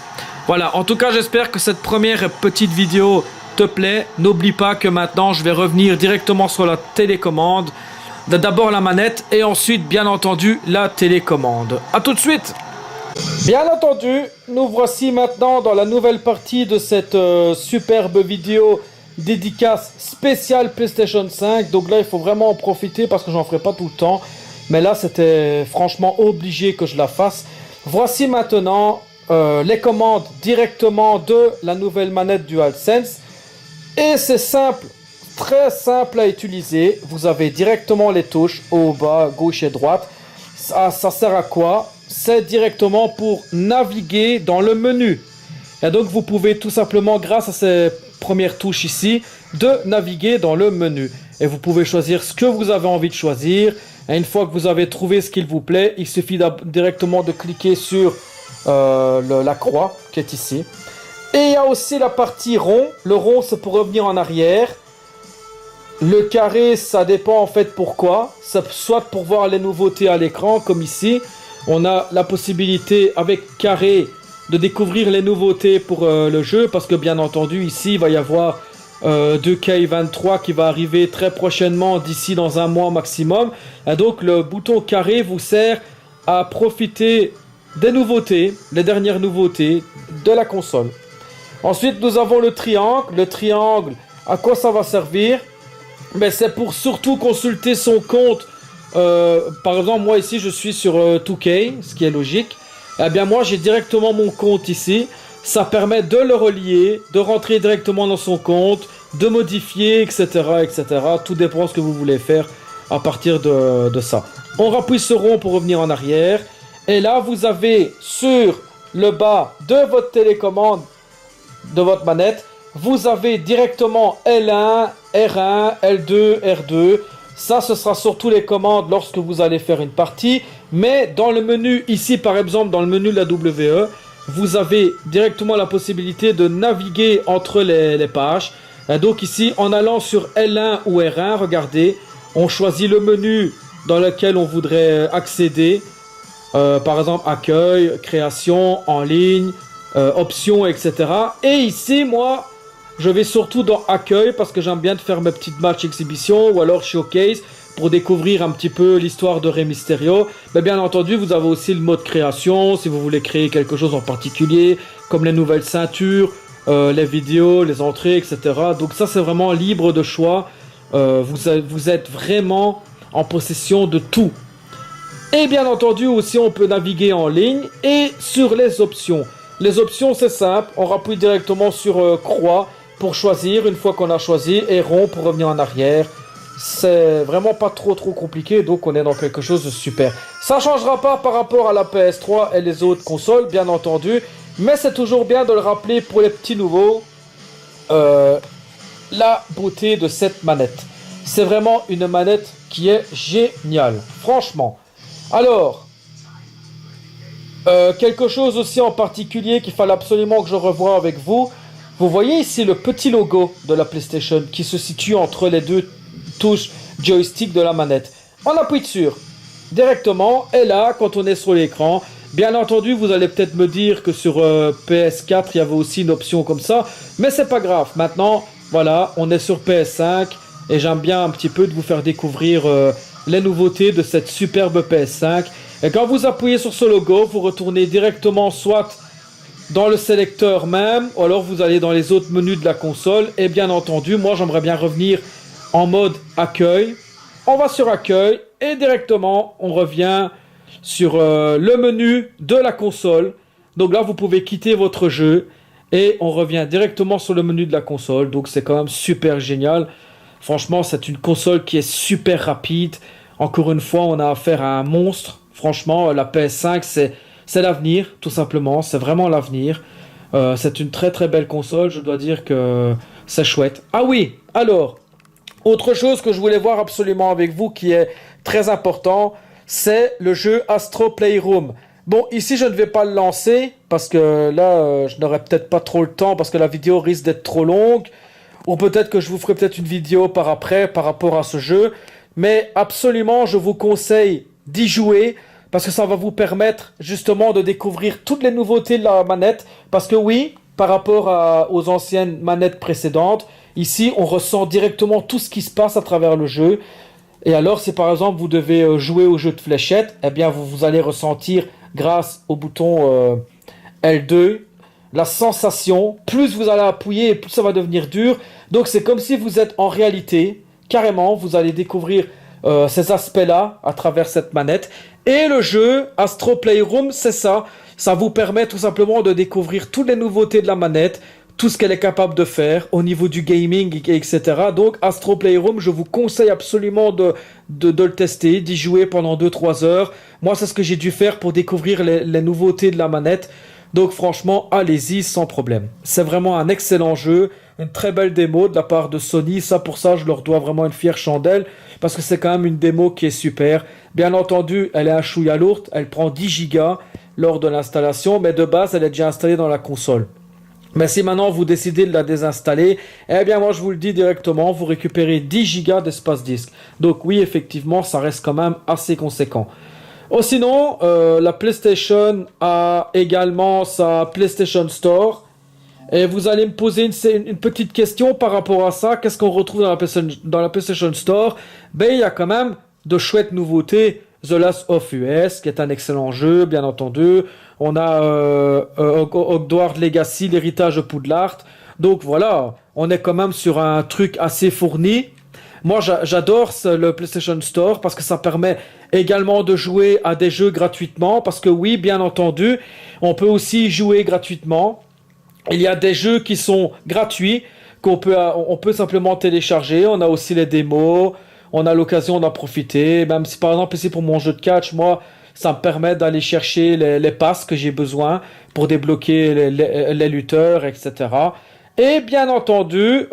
Voilà, en tout cas j'espère que cette première petite vidéo te plaît. N'oublie pas que maintenant je vais revenir directement sur la télécommande. D'abord la manette et ensuite bien entendu la télécommande. A tout de suite. Bien entendu, nous voici maintenant dans la nouvelle partie de cette superbe vidéo dédicace spéciale PlayStation 5. Donc là il faut vraiment en profiter parce que j'en ferai pas tout le temps. Mais là c'était franchement obligé que je la fasse. Voici maintenant les commandes directement de la nouvelle manette DualSense. Et c'est simple. très simple à utiliser. Vous avez directement les touches haut, bas, gauche et droite. Ça sert à quoi? C'est directement pour naviguer dans le menu. Et donc vous pouvez tout simplement, grâce à ces premières touches ici, de naviguer dans le menu. Et vous pouvez choisir ce que vous avez envie de choisir. Et une fois que vous avez trouvé ce qu'il vous plaît, il suffit directement de cliquer sur la croix qui est ici. Et il y a aussi la partie rond. Le rond, c'est pour revenir en arrière. Le carré, ça dépend en fait pourquoi. C'est soit pour voir les nouveautés à l'écran, comme ici. On a la possibilité avec carré de découvrir les nouveautés pour le jeu. Parce que bien entendu, ici, il va y avoir 2K23 qui va arriver très prochainement, d'ici dans un mois maximum. Et donc le bouton carré vous sert à profiter des nouveautés, les dernières nouveautés de la console. Ensuite, nous avons le triangle. Le triangle, à quoi ça va servir? Mais c'est pour surtout consulter son compte. Par exemple, moi ici, je suis sur 2K, ce qui est logique. Eh bien, moi, j'ai directement mon compte ici. Ça permet de le relier, de rentrer directement dans son compte, de modifier, etc., etc. Tout dépend de ce que vous voulez faire à partir de ça. On rappuie sur rond pour revenir en arrière. Et là, vous avez sur le bas de votre télécommande, de votre manette, vous avez directement L1, R1, L2, R2. Ça, ce sera surtout les commandes lorsque vous allez faire une partie. Mais dans le menu, ici par exemple, dans le menu de la WE, vous avez directement la possibilité de naviguer entre les pages. Et donc ici, en allant sur L1 ou R1, regardez, on choisit le menu dans lequel on voudrait accéder. Par exemple, accueil, création, en ligne, options, etc. Et ici, moi, je vais surtout dans accueil parce que j'aime bien de faire mes petites matchs exhibition ou alors showcase pour découvrir un petit peu l'histoire de Rey Mysterio. Mais bien entendu, vous avez aussi le mode création si vous voulez créer quelque chose en particulier, comme les nouvelles ceintures, les vidéos, les entrées, etc. Donc ça, c'est vraiment libre de choix. Vous êtes vraiment en possession de tout. Et bien entendu, aussi, on peut naviguer en ligne et sur les options. Les options, c'est simple. On rappuie directement sur croix pour choisir une fois qu'on a choisi et rond pour revenir en arrière. C'est vraiment pas trop compliqué, donc on est dans quelque chose de super. Ça changera pas par rapport à la PS3 et les autres consoles, bien entendu, mais c'est toujours bien de le rappeler pour les petits nouveaux. La beauté de cette manette. C'est vraiment une manette qui est géniale, franchement. Alors, quelque chose aussi en particulier qu'il fallait absolument que je revoie avec vous. Vous voyez ici le petit logo de la PlayStation qui se situe entre les deux touches joystick de la manette. On appuie dessus directement et là, quand on est sur l'écran, bien entendu, vous allez peut-être me dire que sur PS4, il y avait aussi une option comme ça, mais c'est pas grave. Maintenant, voilà, on est sur PS5 et j'aime bien un petit peu de vous faire découvrir les nouveautés de cette superbe PS5. Et quand vous appuyez sur ce logo, vous retournez directement soit dans le sélecteur même, ou alors vous allez dans les autres menus de la console. Et bien entendu, moi j'aimerais bien revenir en mode accueil. On va sur accueil et directement on revient sur le menu de la console. Donc là vous pouvez quitter votre jeu et on revient directement sur le menu de la console. Donc c'est quand même super génial. Franchement, c'est une console qui est super rapide. Encore une fois, on a affaire à un monstre. Franchement, la PS5, c'est l'avenir, tout simplement. C'est vraiment l'avenir. C'est une très belle console. Je dois dire que c'est chouette. Ah oui, alors, autre chose que je voulais voir absolument avec vous qui est très important, c'est le jeu Astro Playroom. Bon, ici, je ne vais pas le lancer parce que là, je n'aurai peut-être pas trop le temps parce que la vidéo risque d'être trop longue. Ou peut-être que je vous ferai peut-être une vidéo par rapport à ce jeu. Mais absolument, je vous conseille d'y jouer parce que ça va vous permettre justement de découvrir toutes les nouveautés de la manette. Parce que oui, par rapport aux anciennes manettes précédentes, ici, on ressent directement tout ce qui se passe à travers le jeu. Et alors, si par exemple, vous devez jouer au jeu de fléchettes, eh bien, vous allez ressentir, grâce au bouton L2, la sensation, plus vous allez appuyer, plus ça va devenir dur. Donc c'est comme si vous êtes en réalité, carrément, vous allez découvrir ces aspects-là à travers cette manette. Et le jeu Astro Playroom, c'est ça. Ça vous permet tout simplement de découvrir toutes les nouveautés de la manette, tout ce qu'elle est capable de faire au niveau du gaming, etc. Donc Astro Playroom, je vous conseille absolument de le tester, d'y jouer pendant 2-3 heures. Moi, c'est ce que j'ai dû faire pour découvrir les nouveautés de la manette. Donc franchement, allez-y sans problème. C'est vraiment un excellent jeu, une très belle démo de la part de Sony. Ça, pour ça, je leur dois vraiment une fière chandelle, parce que c'est quand même une démo qui est super. Bien entendu, elle est un chouïa lourde, elle prend 10 Go lors de l'installation, mais de base, elle est déjà installée dans la console. Mais si maintenant vous décidez de la désinstaller, eh bien moi je vous le dis directement, vous récupérez 10 Go d'espace disque. Donc oui, effectivement, ça reste quand même assez conséquent. Oh, sinon, la PlayStation a également sa PlayStation Store. Et vous allez me poser une petite question par rapport à ça. Qu'est-ce qu'on retrouve dans la PlayStation Store? Ben, il y a quand même de chouettes nouveautés. The Last of Us, qui est un excellent jeu, bien entendu. On a Hogwarts Legacy, l'héritage de Poudlard. Donc voilà, on est quand même sur un truc assez fourni. Moi, j'adore le PlayStation Store parce que ça permet également de jouer à des jeux gratuitement. Parce que oui, bien entendu, on peut aussi jouer gratuitement. Il y a des jeux qui sont gratuits, on peut simplement télécharger. On a aussi les démos. On a l'occasion d'en profiter. Même si par exemple ici pour mon jeu de catch, moi, ça me permet d'aller chercher les passes que j'ai besoin pour débloquer les lutteurs, etc. Et bien entendu,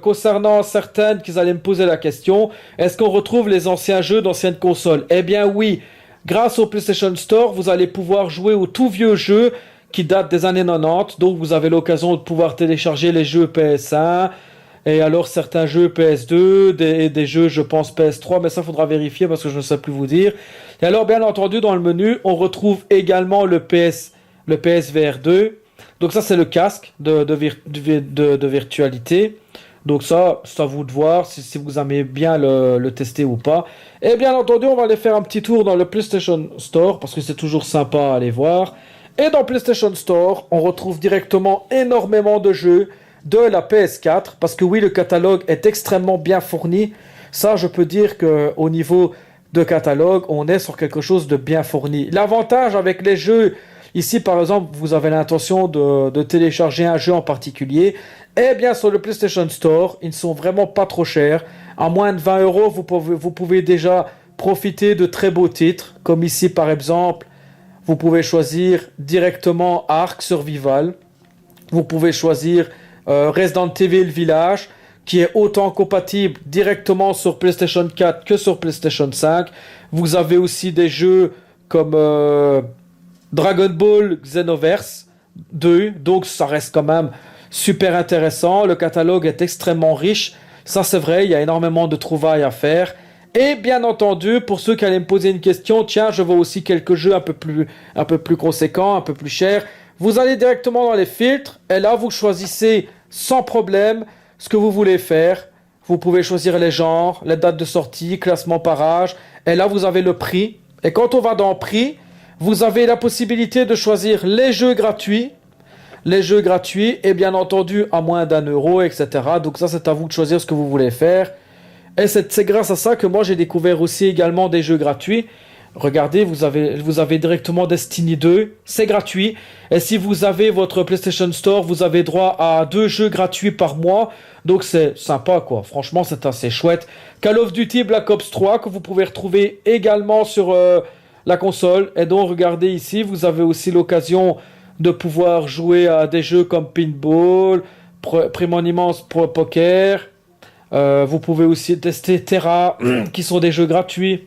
concernant certaines qui allaient me poser la question, est-ce qu'on retrouve les anciens jeux d'anciennes consoles? Eh bien oui, grâce au PlayStation Store, vous allez pouvoir jouer aux tout vieux jeux qui datent des années 90. Donc vous avez l'occasion de pouvoir télécharger les jeux PS1, et alors certains jeux PS2, des jeux je pense PS3, mais ça faudra vérifier parce que je ne sais plus vous dire. Et alors bien entendu dans le menu, on retrouve également le PSVR 2. Donc ça c'est le casque de virtualité. Donc ça, c'est à vous de voir si vous aimez bien le tester ou pas. Et bien entendu, on va aller faire un petit tour dans le PlayStation Store parce que c'est toujours sympa à aller voir. Et dans PlayStation Store, on retrouve directement énormément de jeux de la PS4, parce que oui, le catalogue est extrêmement bien fourni. Ça, je peux dire que au niveau de catalogue, on est sur quelque chose de bien fourni. L'avantage avec les jeux, ici par exemple, vous avez l'intention de télécharger un jeu en particulier, eh bien sur le PlayStation Store, ils ne sont vraiment pas trop chers. À moins de 20 euros, vous pouvez déjà profiter de très beaux titres, comme ici par exemple, vous pouvez choisir directement Ark Survival. Vous pouvez choisir Resident Evil Village, qui est autant compatible directement sur PlayStation 4 que sur PlayStation 5. Vous avez aussi des jeux comme Dragon Ball Xenoverse 2, donc ça reste quand même super intéressant. Le catalogue est extrêmement riche, ça c'est vrai, il y a énormément de trouvailles à faire. Et bien entendu, pour ceux qui allaient me poser une question, tiens, je vois aussi quelques jeux un peu plus conséquents, un peu plus chers. Vous allez directement dans les filtres et là vous choisissez sans problème ce que vous voulez faire. Vous pouvez choisir les genres, les dates de sortie, classement par âge, et là vous avez le prix. Et quand on va dans prix, vous avez la possibilité de choisir les jeux gratuits et bien entendu à moins d'1 euro, etc. Donc ça c'est à vous de choisir ce que vous voulez faire. Et c'est grâce à ça que moi j'ai découvert aussi également des jeux gratuits. Regardez, vous avez directement Destiny 2, c'est gratuit. Et si vous avez votre PlayStation Store, vous avez droit à 2 jeux gratuits par mois. Donc c'est sympa quoi, franchement c'est assez chouette. Call of Duty Black Ops 3 que vous pouvez retrouver également sur la console. Et donc regardez ici, vous avez aussi l'occasion de pouvoir jouer à des jeux comme Pinball, Primo Pro Poker. Vous pouvez aussi tester Terra, qui sont des jeux gratuits.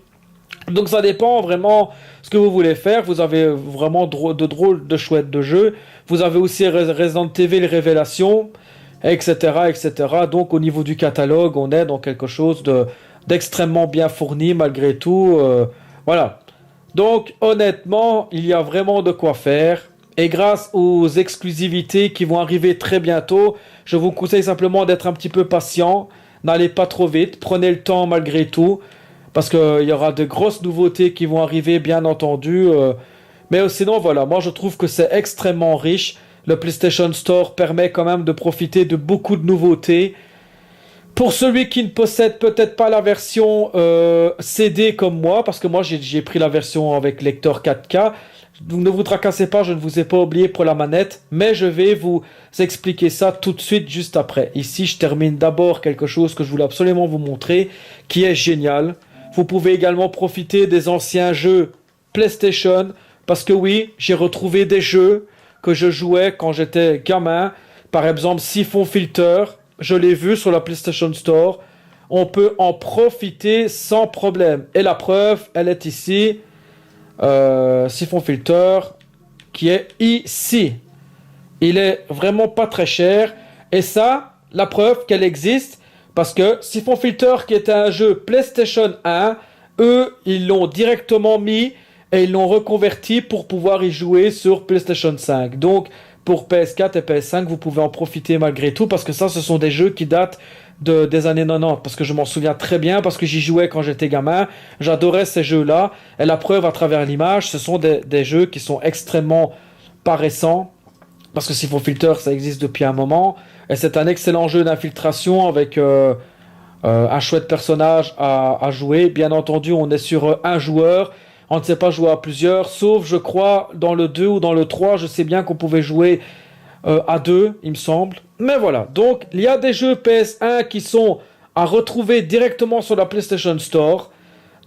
Donc ça dépend vraiment ce que vous voulez faire. Vous avez vraiment de chouettes de jeux. Vous avez aussi Resident Evil Révélation, etc., etc. Donc au niveau du catalogue, on est dans quelque chose d'extrêmement bien fourni malgré tout. Voilà. Donc honnêtement, il y a vraiment de quoi faire. Et grâce aux exclusivités qui vont arriver très bientôt, je vous conseille simplement d'être un petit peu patient. N'allez pas trop vite, prenez le temps malgré tout. Parce qu'il y aura de grosses nouveautés qui vont arriver, bien entendu. Mais sinon, voilà, moi je trouve que c'est extrêmement riche. Le PlayStation Store permet quand même de profiter de beaucoup de nouveautés. Pour celui qui ne possède peut-être pas la version CD comme moi, parce que moi j'ai pris la version avec lecteur 4K, Donc ne vous tracassez pas, je ne vous ai pas oublié pour la manette, mais je vais vous expliquer ça tout de suite juste après. Ici, je termine d'abord quelque chose que je voulais absolument vous montrer, qui est génial. Vous pouvez également profiter des anciens jeux PlayStation, parce que oui, j'ai retrouvé des jeux que je jouais quand j'étais gamin. Par exemple, Siphon Filter, je l'ai vu sur la PlayStation Store. On peut en profiter sans problème. Et la preuve, elle est ici. Siphon Filter, qui est ici. Il est vraiment pas très cher. Et ça, la preuve qu'elle existe, parce que Siphon Filter, qui était un jeu PlayStation 1, eux, ils l'ont directement mis et ils l'ont reconverti pour pouvoir y jouer sur PlayStation 5. Donc, pour PS4 et PS5, vous pouvez en profiter malgré tout, parce que ça, ce sont des jeux qui datent des années 90, parce que je m'en souviens très bien, parce que j'y jouais quand j'étais gamin, j'adorais ces jeux-là, et la preuve à travers l'image, ce sont des jeux qui sont extrêmement pas récents, parce que Siphon Filter, ça existe depuis un moment, et c'est un excellent jeu d'infiltration avec un chouette personnage à jouer. Bien entendu, on est sur un joueur, on ne sait pas jouer à plusieurs, sauf, je crois, dans le 2 ou dans le 3, je sais bien qu'on pouvait jouer à 2, il me semble. Mais voilà, donc il y a des jeux PS1 qui sont à retrouver directement sur la PlayStation Store.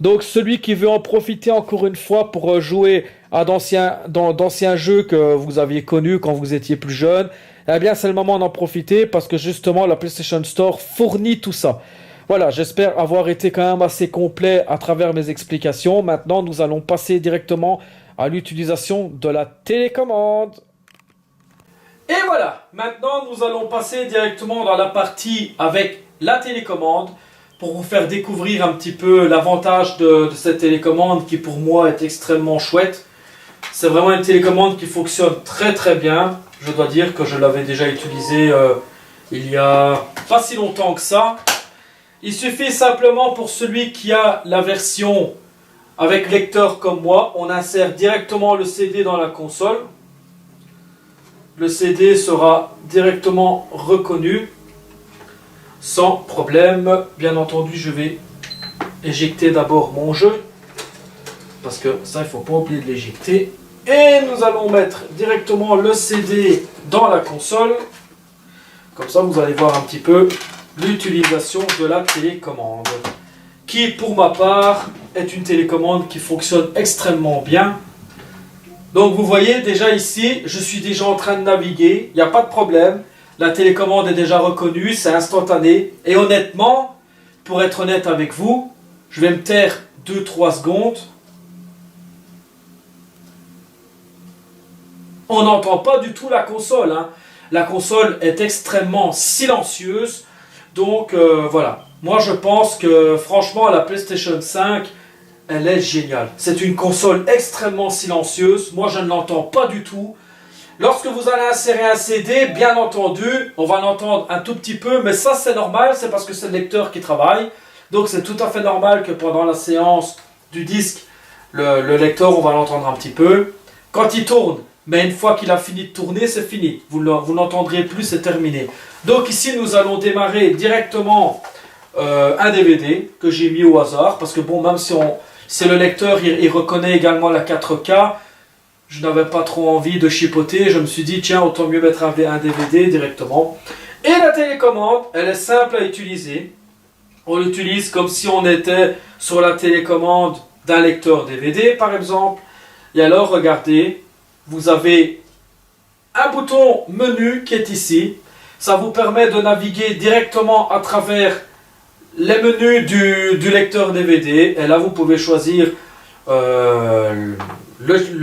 Donc celui qui veut en profiter encore une fois pour jouer à d'anciens jeux que vous aviez connus quand vous étiez plus jeune, eh bien c'est le moment d'en profiter, parce que justement la PlayStation Store fournit tout ça. Voilà, j'espère avoir été quand même assez complet à travers mes explications. Maintenant, nous allons passer directement à l'utilisation de la télécommande. Et voilà, maintenant nous allons passer directement dans la partie avec la télécommande pour vous faire découvrir un petit peu l'avantage de cette télécommande qui pour moi est extrêmement chouette. C'est vraiment une télécommande qui fonctionne très très bien. Je dois dire que je l'avais déjà utilisée il y a pas si longtemps que ça. Il suffit simplement, pour celui qui a la version avec lecteur comme moi, on insère directement le CD dans la console. Le CD sera directement reconnu sans problème. Bien entendu, je vais éjecter d'abord mon jeu, parce que ça, il ne faut pas oublier de l'éjecter. Et nous allons mettre directement le CD dans la console. Comme ça, vous allez voir un petit peu l'utilisation de la télécommande, qui pour ma part est une télécommande qui fonctionne extrêmement bien. Donc vous voyez déjà ici, je suis déjà en train de naviguer, il n'y a pas de problème, la télécommande est déjà reconnue, c'est instantané, et honnêtement, pour être honnête avec vous, je vais me taire 2-3 secondes. On n'entend pas du tout la console, hein. La console est extrêmement silencieuse, donc voilà. Moi je pense que franchement la PlayStation 5, elle est géniale. C'est une console extrêmement silencieuse. Moi, je ne l'entends pas du tout. Lorsque vous allez insérer un CD, bien entendu, on va l'entendre un tout petit peu. Mais ça, c'est normal. C'est parce que c'est le lecteur qui travaille. Donc, c'est tout à fait normal que pendant la séance du disque, le lecteur, on va l'entendre un petit peu. Quand il tourne, mais une fois qu'il a fini de tourner, c'est fini. Vous n'entendrez plus, c'est terminé. Donc, ici, nous allons démarrer directement un DVD que j'ai mis au hasard. Parce que bon, même si le lecteur il reconnaît également la 4K, je n'avais pas trop envie de chipoter, je me suis dit tiens, autant mieux mettre un DVD directement. Et la télécommande, elle est simple à utiliser. On l'utilise comme si on était sur la télécommande d'un lecteur DVD par exemple. Et alors regardez, vous avez un bouton menu qui est ici. Ça vous permet de naviguer directement à travers les menus du lecteur DVD, et là vous pouvez choisir le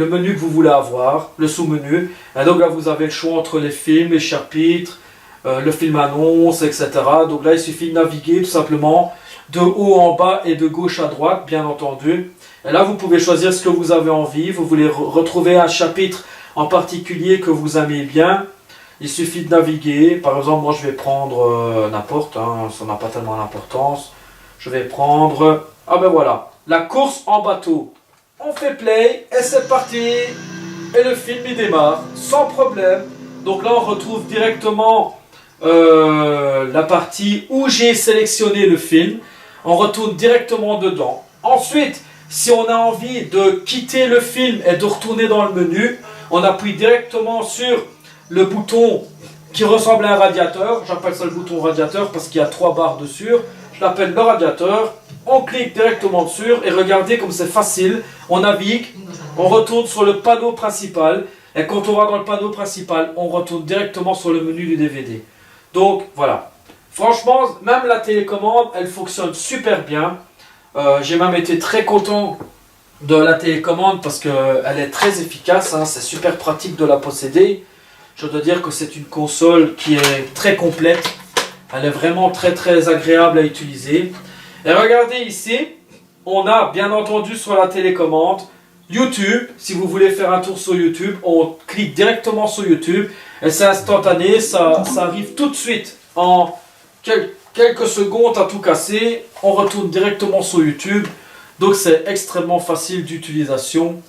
menu que vous voulez avoir, le sous-menu, et donc là vous avez le choix entre les films, les chapitres, le film annonce, etc. Donc là il suffit de naviguer tout simplement de haut en bas et de gauche à droite, bien entendu, et là vous pouvez choisir ce que vous avez envie. Vous voulez retrouver un chapitre en particulier que vous aimez bien, il suffit de naviguer. Par exemple, moi je vais prendre n'importe, hein, ça n'a pas tellement d'importance. Je vais prendre, ah ben voilà, la course en bateau. On fait play et c'est parti. Et le film il démarre sans problème. Donc là on retrouve directement la partie où j'ai sélectionné le film. On retourne directement dedans. Ensuite, Si on a envie de quitter le film et de retourner dans le menu, on appuie directement sur le bouton qui ressemble à un radiateur. J'appelle ça le bouton radiateur parce qu'il y a 3 barres dessus. Je l'appelle le radiateur. On clique directement dessus et regardez comme c'est facile. On navigue, on retourne sur le panneau principal. Et quand on va dans le panneau principal, on retourne directement sur le menu du DVD. Donc voilà. Franchement, même la télécommande, elle fonctionne super bien. J'ai même été très content de la télécommande parce qu'elle est très efficace. Hein, c'est super pratique de la posséder. Je dois dire que c'est une console qui est très complète. Elle est vraiment très très agréable à utiliser. Et regardez ici, on a bien entendu sur la télécommande YouTube. Si vous voulez faire un tour sur YouTube, on clique directement sur YouTube et c'est instantané, ça arrive tout de suite en quelques secondes à tout casser. On retourne directement sur YouTube, donc c'est extrêmement facile d'utilisation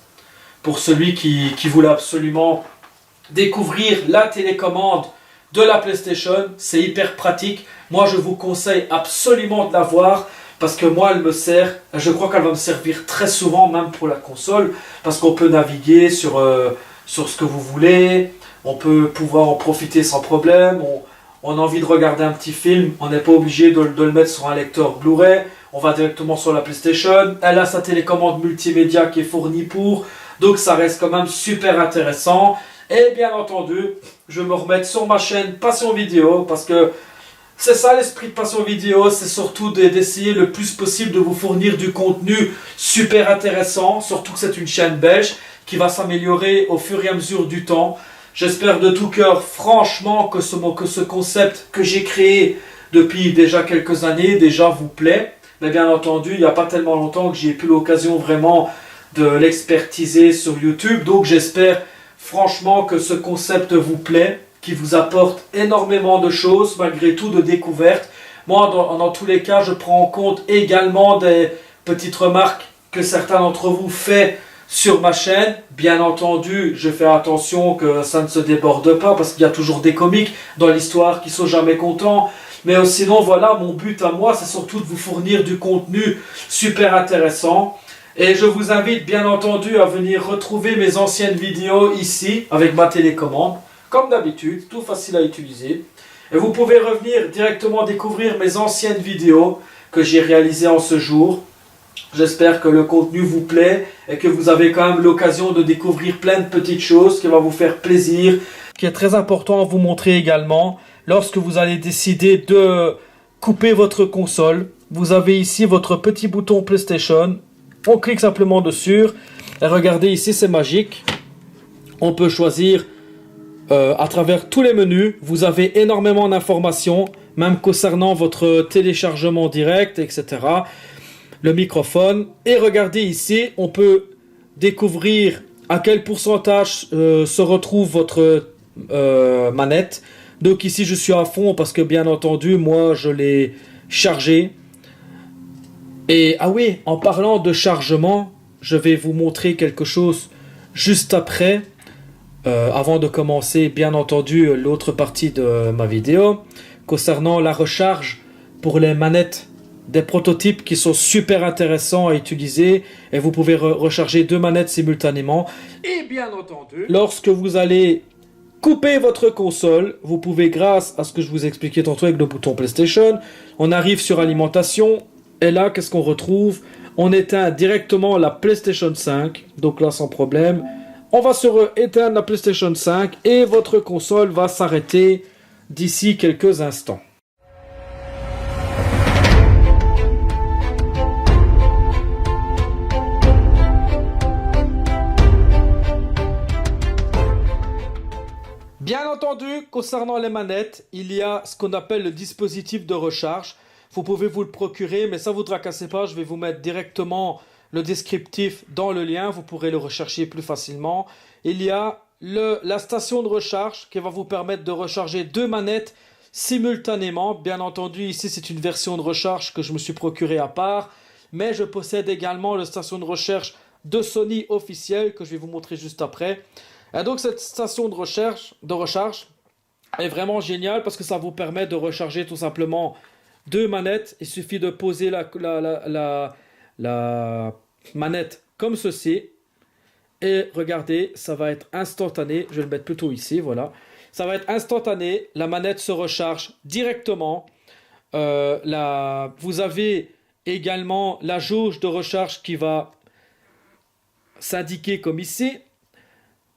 pour celui qui voulait absolument découvrir la télécommande de la PlayStation. C'est hyper pratique. Moi je vous conseille absolument de l'avoir. Parce que moi, elle me sert, je crois qu'elle va me servir très souvent, même pour la console, parce qu'on peut naviguer sur ce que vous voulez, on peut pouvoir en profiter sans problème, on a envie de regarder un petit film, on n'est pas obligé de le mettre sur un lecteur Blu-ray, on va directement sur la PlayStation, elle a sa télécommande multimédia qui est fournie pour, donc ça reste quand même super intéressant. Et bien entendu, je vais me remettre sur ma chaîne Passion Vidéo, parce que c'est ça l'esprit de Passion Vidéo, c'est surtout d'essayer le plus possible de vous fournir du contenu super intéressant, surtout que c'est une chaîne belge qui va s'améliorer au fur et à mesure du temps. J'espère de tout cœur, franchement, que ce concept que j'ai créé depuis déjà quelques années, déjà vous plaît. Mais bien entendu, il n'y a pas tellement longtemps que j'ai eu l'occasion vraiment de l'expertiser sur YouTube. Donc j'espère franchement que ce concept vous plaît, qui vous apporte énormément de choses, malgré tout de découvertes. Moi, dans tous les cas, je prends en compte également des petites remarques que certains d'entre vous font sur ma chaîne. Bien entendu, je fais attention que ça ne se déborde pas, parce qu'il y a toujours des comiques dans l'histoire qui sont jamais contents. Mais sinon, voilà, mon but à moi, c'est surtout de vous fournir du contenu super intéressant. Et je vous invite bien entendu à venir retrouver mes anciennes vidéos ici, avec ma télécommande. Comme d'habitude, tout facile à utiliser. Et vous pouvez revenir directement découvrir mes anciennes vidéos que j'ai réalisées en ce jour. J'espère que le contenu vous plaît et que vous avez quand même l'occasion de découvrir plein de petites choses qui vont vous faire plaisir. Ce qui est très important à vous montrer également, lorsque vous allez décider de couper votre console, vous avez ici votre petit bouton PlayStation. On clique simplement dessus. Et regardez ici, c'est magique. On peut choisir à travers tous les menus, vous avez énormément d'informations, même concernant votre téléchargement direct, etc. Le microphone. Et regardez ici, on peut découvrir à quel pourcentage se retrouve votre manette. Donc ici, je suis à fond parce que bien entendu, moi, je l'ai chargé. Et ah oui, en parlant de chargement, je vais vous montrer quelque chose juste après. Avant de commencer, bien entendu, l'autre partie de ma vidéo concernant la recharge pour les manettes des prototypes qui sont super intéressants à utiliser et vous pouvez recharger 2 manettes simultanément. Et bien entendu, lorsque vous allez couper votre console, vous pouvez, grâce à ce que je vous expliquais tantôt avec le bouton PlayStation, on arrive sur alimentation et là, qu'est-ce qu'on retrouve? On éteint directement la PlayStation 5, donc là sans problème. On va éteindre la PlayStation 5 et votre console va s'arrêter d'ici quelques instants. Bien entendu, concernant les manettes, il y a ce qu'on appelle le dispositif de recharge. Vous pouvez vous le procurer, mais ça ne vous tracassez pas, je vais vous mettre directement le descriptif dans le lien, vous pourrez le rechercher plus facilement. Il y a la station de recharge qui va vous permettre de recharger 2 manettes simultanément. Bien entendu, ici c'est une version de recharge que je me suis procurée à part, mais je possède également la station de recharge de Sony officielle que je vais vous montrer juste après. Et donc cette station de recharge est vraiment géniale parce que ça vous permet de recharger tout simplement 2 manettes. Il suffit de poser la manette comme ceci. Et regardez, ça va être instantané. Je vais le mettre plutôt ici, voilà. Ça va être instantané. La manette se recharge directement. Vous avez également la jauge de recharge qui va s'indiquer comme ici.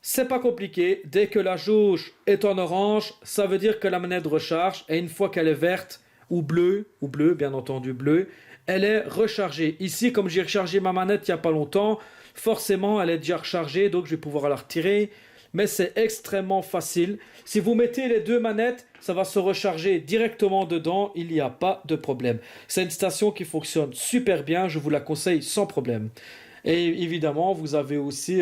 C'est pas compliqué. Dès que la jauge est en orange, ça veut dire que la manette recharge. Et une fois qu'elle est verte ou bleue, bien entendu bleue, elle est rechargée. Ici, comme j'ai rechargé ma manette il n'y a pas longtemps, forcément elle est déjà rechargée, donc je vais pouvoir la retirer. Mais c'est extrêmement facile. Si vous mettez les deux manettes, ça va se recharger directement dedans, il n'y a pas de problème. C'est une station qui fonctionne super bien, je vous la conseille sans problème. Et évidemment, vous avez aussi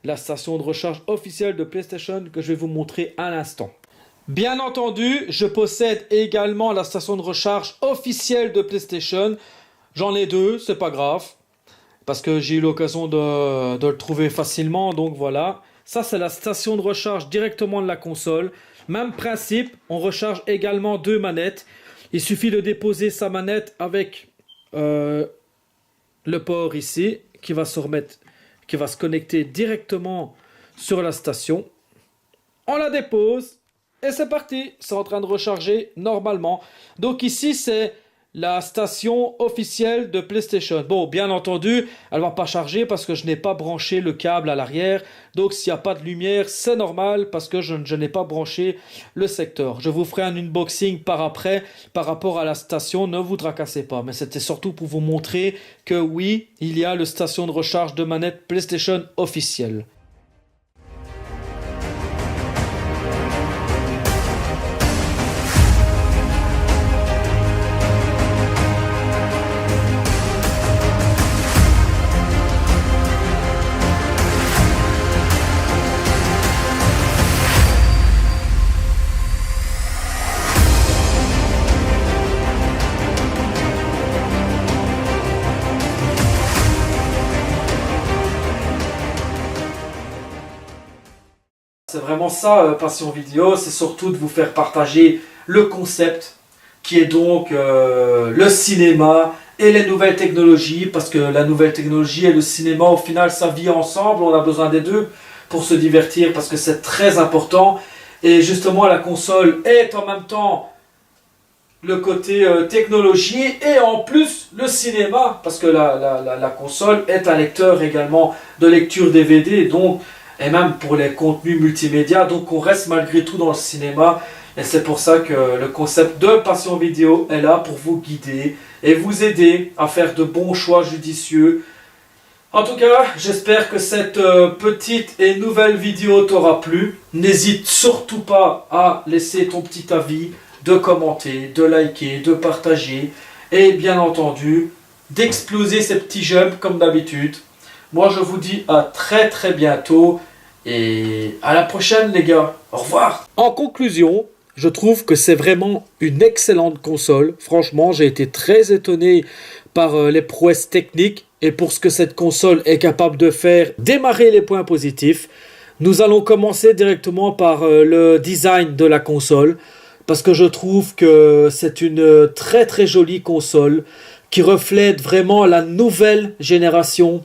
la station de recharge officielle de PlayStation que je vais vous montrer à l'instant. Bien entendu, je possède également la station de recharge officielle de PlayStation. J'en ai deux, c'est pas grave, parce que j'ai eu l'occasion de le trouver facilement, donc voilà. Ça, c'est la station de recharge directement de la console. Même principe, on recharge également deux manettes. Il suffit de déposer sa manette avec le port ici, qui va se connecter directement sur la station. On la dépose. Et c'est parti, c'est en train de recharger normalement. Donc ici, c'est la station officielle de PlayStation. Bon, bien entendu, elle ne va pas charger parce que je n'ai pas branché le câble à l'arrière. Donc s'il n'y a pas de lumière, c'est normal parce que je n'ai pas branché le secteur. Je vous ferai un unboxing par après par rapport à la station, ne vous tracassez pas. Mais c'était surtout pour vous montrer que oui, il y a le station de recharge de manette PlayStation officielle. C'est vraiment ça, Passion Vidéo, c'est surtout de vous faire partager le concept qui est donc le cinéma et les nouvelles technologies, parce que la nouvelle technologie et le cinéma, au final, ça vit ensemble, on a besoin des deux pour se divertir, parce que c'est très important. Et justement, la console est en même temps le côté technologie et en plus le cinéma, parce que la console est un lecteur également de lecture DVD, donc et même pour les contenus multimédia, donc on reste malgré tout dans le cinéma, et c'est pour ça que le concept de Passion Vidéo est là pour vous guider et vous aider à faire de bons choix judicieux. En tout cas, j'espère que cette petite et nouvelle vidéo t'aura plu. N'hésite surtout pas à laisser ton petit avis, de commenter, de liker, de partager, et bien entendu, d'exploser ces petits j'aime comme d'habitude. Moi, je vous dis à très très bientôt et à la prochaine les gars. Au revoir. En conclusion, je trouve que c'est vraiment une excellente console. Franchement, j'ai été très étonné par les prouesses techniques et pour ce que cette console est capable de faire. Démarrer les points positifs. Nous allons commencer directement par le design de la console, parce que je trouve que c'est une très très jolie console qui reflète vraiment la nouvelle génération.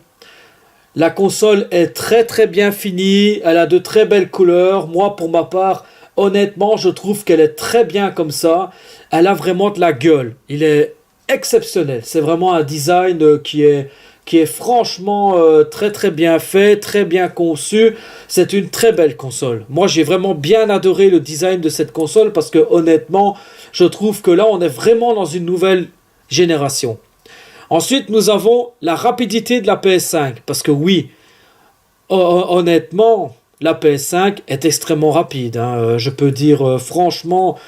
La console est très très bien finie, elle a de très belles couleurs. Moi, pour ma part, honnêtement, je trouve qu'elle est très bien comme ça. Elle a vraiment de la gueule. Il est exceptionnel. C'est vraiment un design qui est franchement très très bien fait, très bien conçu. C'est une très belle console. Moi, j'ai vraiment bien adoré le design de cette console parce que honnêtement, je trouve que là, on est vraiment dans une nouvelle génération. Ensuite, nous avons la rapidité de la PS5. Parce que oui, honnêtement, la PS5 est extrêmement rapide. Je peux dire franchement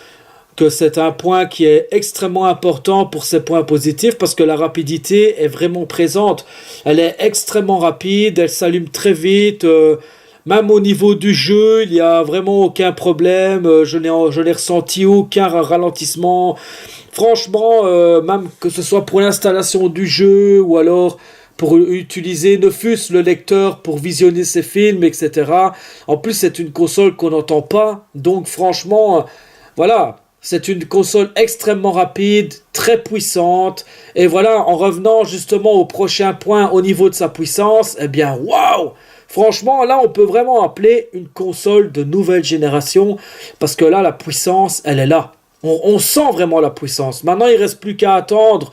que c'est un point qui est extrêmement important pour ces points positifs. Parce que la rapidité est vraiment présente. Elle est extrêmement rapide, elle s'allume très vite. Même au niveau du jeu, il n'y a vraiment aucun problème. Je n'ai ressenti aucun ralentissement. Franchement, même que ce soit pour l'installation du jeu ou alors pour utiliser ne fût-ce le lecteur pour visionner ses films, etc. En plus, c'est une console qu'on n'entend pas. Donc franchement, voilà, C'est une console extrêmement rapide, très puissante. Et voilà, en revenant justement au prochain point au niveau de sa puissance, eh bien, waouh! Franchement, là, on peut vraiment appeler une console de nouvelle génération parce que là, la puissance, elle est là. On sent vraiment la puissance. Maintenant, il ne reste plus qu'à attendre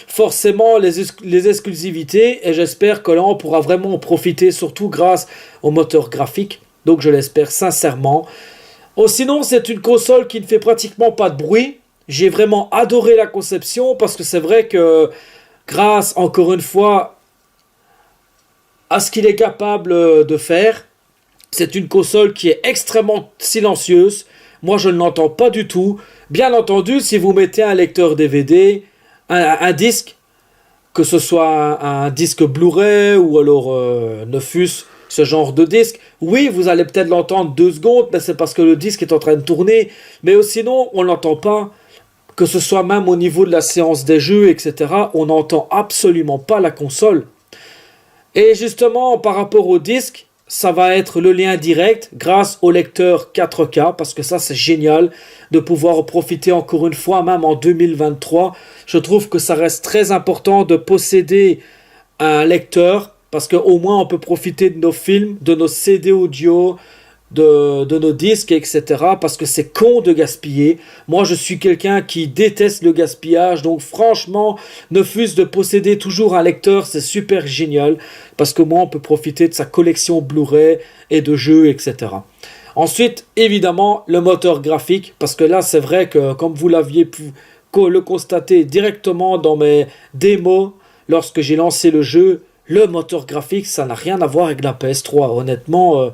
forcément les exclusivités et j'espère que là, on pourra vraiment en profiter, surtout grâce au moteur graphique. Donc, je l'espère sincèrement. Oh, sinon, c'est une console qui ne fait pratiquement pas de bruit. J'ai vraiment adoré la conception parce que c'est vrai que grâce, encore une fois, à ce qu'il est capable de faire, c'est une console qui est extrêmement silencieuse. Moi, je ne l'entends pas du tout. Bien entendu, si vous mettez un lecteur DVD, un disque, que ce soit un disque Blu-ray ou alors ne fût-ce ce genre de disque, oui, vous allez peut-être l'entendre 2 secondes, mais c'est parce que le disque est en train de tourner. Mais sinon, on ne l'entend pas. Que ce soit même au niveau de la séance des jeux, etc., on n'entend absolument pas la console. Et justement, par rapport au disque, ça va être le lien direct grâce au lecteur 4K, parce que ça, c'est génial de pouvoir en profiter encore une fois, même en 2023. Je trouve que ça reste très important de posséder un lecteur, parce qu'au moins, on peut profiter de nos films, de nos CD audio, de nos disques, etc. Parce que c'est con de gaspiller. Moi, je suis quelqu'un qui déteste le gaspillage. Donc, franchement, ne fût-ce de posséder toujours un lecteur, c'est super génial. Parce que moi, on peut profiter de sa collection Blu-ray et de jeux, etc. Ensuite, évidemment, le moteur graphique. Parce que là, c'est vrai que, comme vous l'aviez pu le constater directement dans mes démos, lorsque j'ai lancé le jeu, le moteur graphique, ça n'a rien à voir avec la PS3. Honnêtement,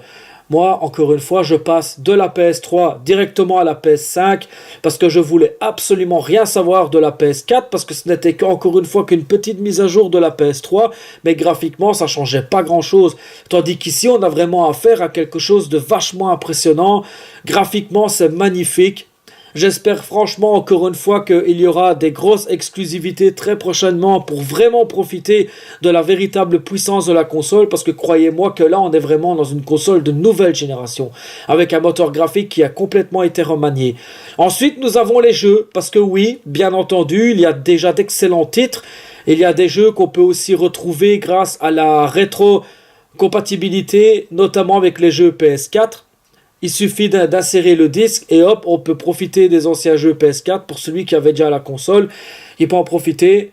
moi, encore une fois, je passe de la PS3 directement à la PS5 parce que je voulais absolument rien savoir de la PS4 parce que ce n'était encore une fois qu'une petite mise à jour de la PS3, mais graphiquement, ça changeait pas grand-chose. Tandis qu'ici, on a vraiment affaire à quelque chose de vachement impressionnant. Graphiquement, c'est magnifique. J'espère franchement encore une fois qu'il y aura des grosses exclusivités très prochainement pour vraiment profiter de la véritable puissance de la console parce que croyez-moi que là on est vraiment dans une console de nouvelle génération avec un moteur graphique qui a complètement été remanié. Ensuite nous avons les jeux parce que oui, bien entendu, il y a déjà d'excellents titres. Il y a des jeux qu'on peut aussi retrouver grâce à la rétro-compatibilité, notamment avec les jeux PS4. Il suffit d'insérer le disque et hop, on peut profiter des anciens jeux PS4 pour celui qui avait déjà la console. Il peut en profiter.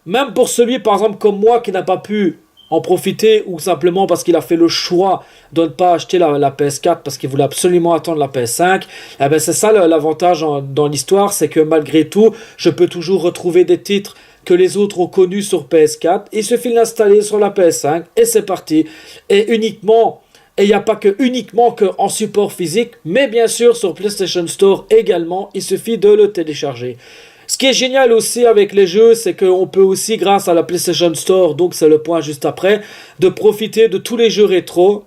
Même pour celui, par exemple, comme moi, qui n'a pas pu en profiter ou simplement parce qu'il a fait le choix de ne pas acheter la PS4 parce qu'il voulait absolument attendre la PS5. Eh ben, c'est ça l'avantage dans l'histoire, c'est que malgré tout, je peux toujours retrouver des titres que les autres ont connus sur PS4. Il suffit de l'installer sur la PS5 et c'est parti. Et uniquement... Et il n'y a pas uniquement en support physique, mais bien sûr sur PlayStation Store également, il suffit de le télécharger. Ce qui est génial aussi avec les jeux, c'est qu'on peut aussi, grâce à la PlayStation Store, donc c'est le point juste après, de profiter de tous les jeux rétro,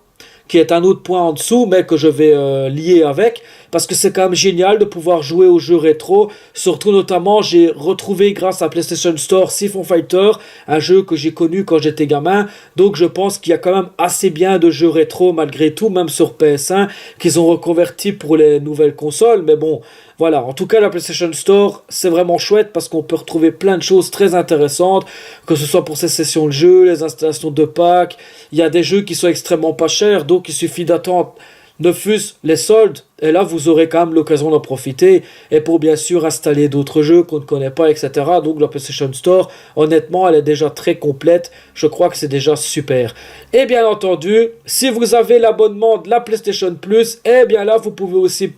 qui est un autre point en dessous, mais que je vais lier avec, parce que c'est quand même génial de pouvoir jouer aux jeux rétro, surtout notamment j'ai retrouvé grâce à PlayStation Store Siphon Fighter, un jeu que j'ai connu quand j'étais gamin, donc je pense qu'il y a quand même assez bien de jeux rétro malgré tout, même sur PS1, qu'ils ont reconverti pour les nouvelles consoles, mais bon, voilà, en tout cas la PlayStation Store c'est vraiment chouette parce qu'on peut retrouver plein de choses très intéressantes, que ce soit pour ces sessions de jeu, les installations de packs, il y a des jeux qui sont extrêmement pas chers, donc il suffit d'attendre ne fût-ce les soldes, et là vous aurez quand même l'occasion d'en profiter, et pour bien sûr installer d'autres jeux qu'on ne connaît pas, etc. Donc la PlayStation Store, honnêtement, elle est déjà très complète, je crois que c'est déjà super. Et bien entendu, si vous avez l'abonnement de la PlayStation Plus, et bien là vous pouvez aussi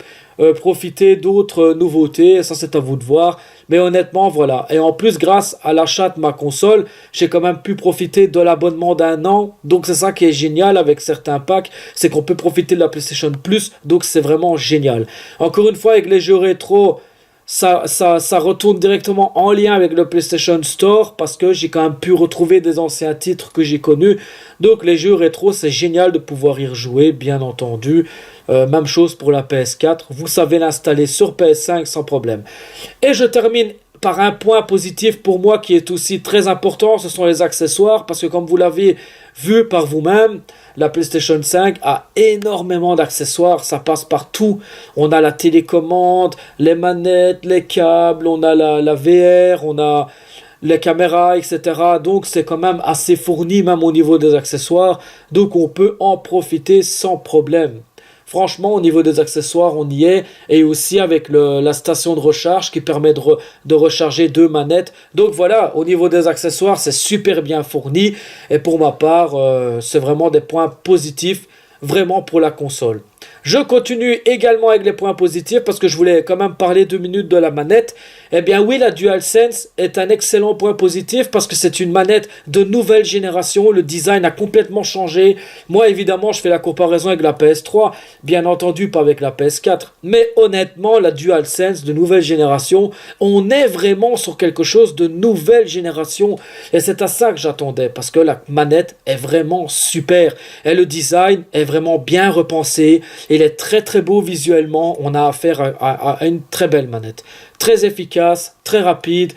profiter d'autres nouveautés, ça c'est à vous de voir, mais honnêtement voilà, et en plus grâce à l'achat de ma console, j'ai quand même pu profiter de l'abonnement d'1 an, donc c'est ça qui est génial avec certains packs, c'est qu'on peut profiter de la PlayStation Plus, donc c'est vraiment génial. Encore une fois avec les jeux rétro, ça retourne directement en lien avec le PlayStation Store parce que j'ai quand même pu retrouver des anciens titres que j'ai connus. Donc les jeux rétro, c'est génial de pouvoir y rejouer, bien entendu. Même chose pour la PS4, vous savez l'installer sur PS5 sans problème. Et je termine par un point positif pour moi qui est aussi très important, ce sont les accessoires, parce que comme vous l'avez vu par vous-même, la PlayStation 5 a énormément d'accessoires, ça passe partout. On a la télécommande, les manettes, les câbles, on a la VR, on a les caméras, etc. Donc c'est quand même assez fourni même au niveau des accessoires, donc on peut en profiter sans problème. Franchement, au niveau des accessoires, on y est. Et aussi avec la station de recharge qui permet de recharger deux manettes. Donc voilà, au niveau des accessoires, c'est super bien fourni. Et pour ma part, c'est vraiment des points positifs, vraiment pour la console. Je continue également avec les points positifs parce que je voulais quand même parler 2 minutes de la manette. Eh bien oui, la DualSense est un excellent point positif parce que c'est une manette de nouvelle génération. Le design a complètement changé. Moi, évidemment, je fais la comparaison avec la PS3. Bien entendu, pas avec la PS4. Mais honnêtement, la DualSense de nouvelle génération, on est vraiment sur quelque chose de nouvelle génération. Et c'est à ça que j'attendais parce que la manette est vraiment super. Et le design est vraiment bien repensé. Il est très très beau visuellement. On a affaire à une très belle manette. Très efficace, très rapide.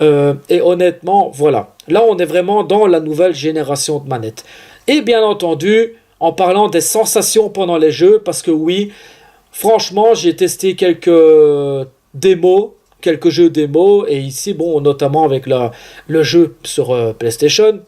Et honnêtement, voilà. Là, on est vraiment dans la nouvelle génération de manettes. Et bien entendu, en parlant des sensations pendant les jeux, parce que oui, franchement, j'ai testé quelques démos, quelques jeux démos. Et ici, bon, notamment avec le jeu sur PlayStation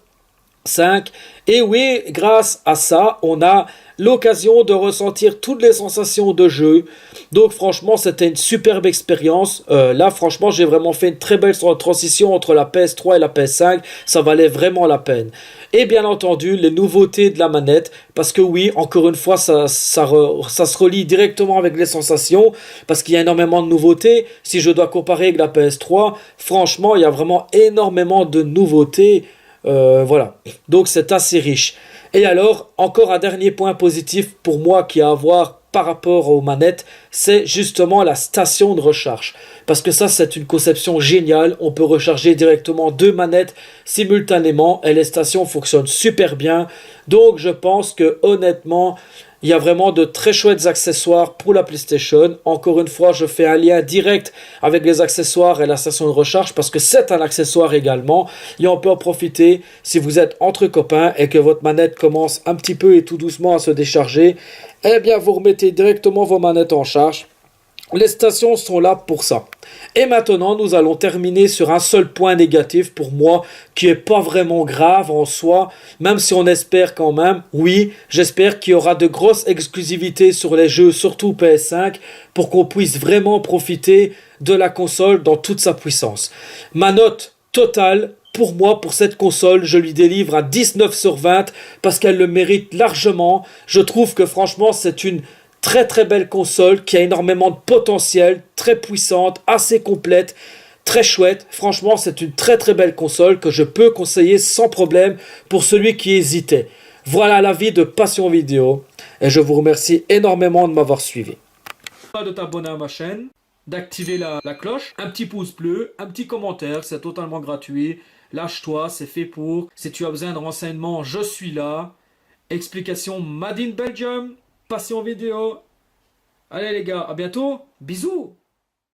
5. Et oui, grâce à ça, on a l'occasion de ressentir toutes les sensations de jeu. Donc franchement, c'était une superbe expérience. Là, franchement, j'ai vraiment fait une très belle transition entre la PS3 et la PS5. Ça valait vraiment la peine. Et bien entendu, les nouveautés de la manette. Parce que oui, encore une fois, ça se relie directement avec les sensations. Parce qu'il y a énormément de nouveautés. Si je dois comparer avec la PS3, franchement, il y a vraiment énormément de nouveautés. Voilà, donc c'est assez riche. Et alors, encore un dernier point positif pour moi qui a à voir par rapport aux manettes, c'est justement la station de recharge. Parce que ça, c'est une conception géniale. On peut recharger directement deux manettes simultanément et les stations fonctionnent super bien. Donc, je pense que honnêtement, il y a vraiment de très chouettes accessoires pour la PlayStation. Encore une fois, je fais un lien direct avec les accessoires et la station de recharge parce que c'est un accessoire également. Et on peut en profiter si vous êtes entre copains et que votre manette commence un petit peu et tout doucement à se décharger. Eh bien, vous remettez directement vos manettes en charge. Les stations sont là pour ça. Et maintenant, nous allons terminer sur un seul point négatif pour moi, qui n'est pas vraiment grave en soi, même si on espère quand même. Oui, j'espère qu'il y aura de grosses exclusivités sur les jeux, surtout PS5, pour qu'on puisse vraiment profiter de la console dans toute sa puissance. Ma note totale, pour moi, pour cette console, je lui délivre un 19 sur 20, parce qu'elle le mérite largement. Je trouve que franchement, c'est une très très belle console qui a énormément de potentiel, très puissante, assez complète, très chouette. Franchement, c'est une très très belle console que je peux conseiller sans problème pour celui qui hésitait. Voilà l'avis de Passion Vidéo et je vous remercie énormément de m'avoir suivi. De t'abonner à ma chaîne, d'activer la cloche, un petit pouce bleu, un petit commentaire, c'est totalement gratuit. Lâche-toi, c'est fait pour. Si tu as besoin de renseignements, je suis là. Explication Made in Belgium. Passion Vidéo. Allez les gars, à bientôt. Bisous.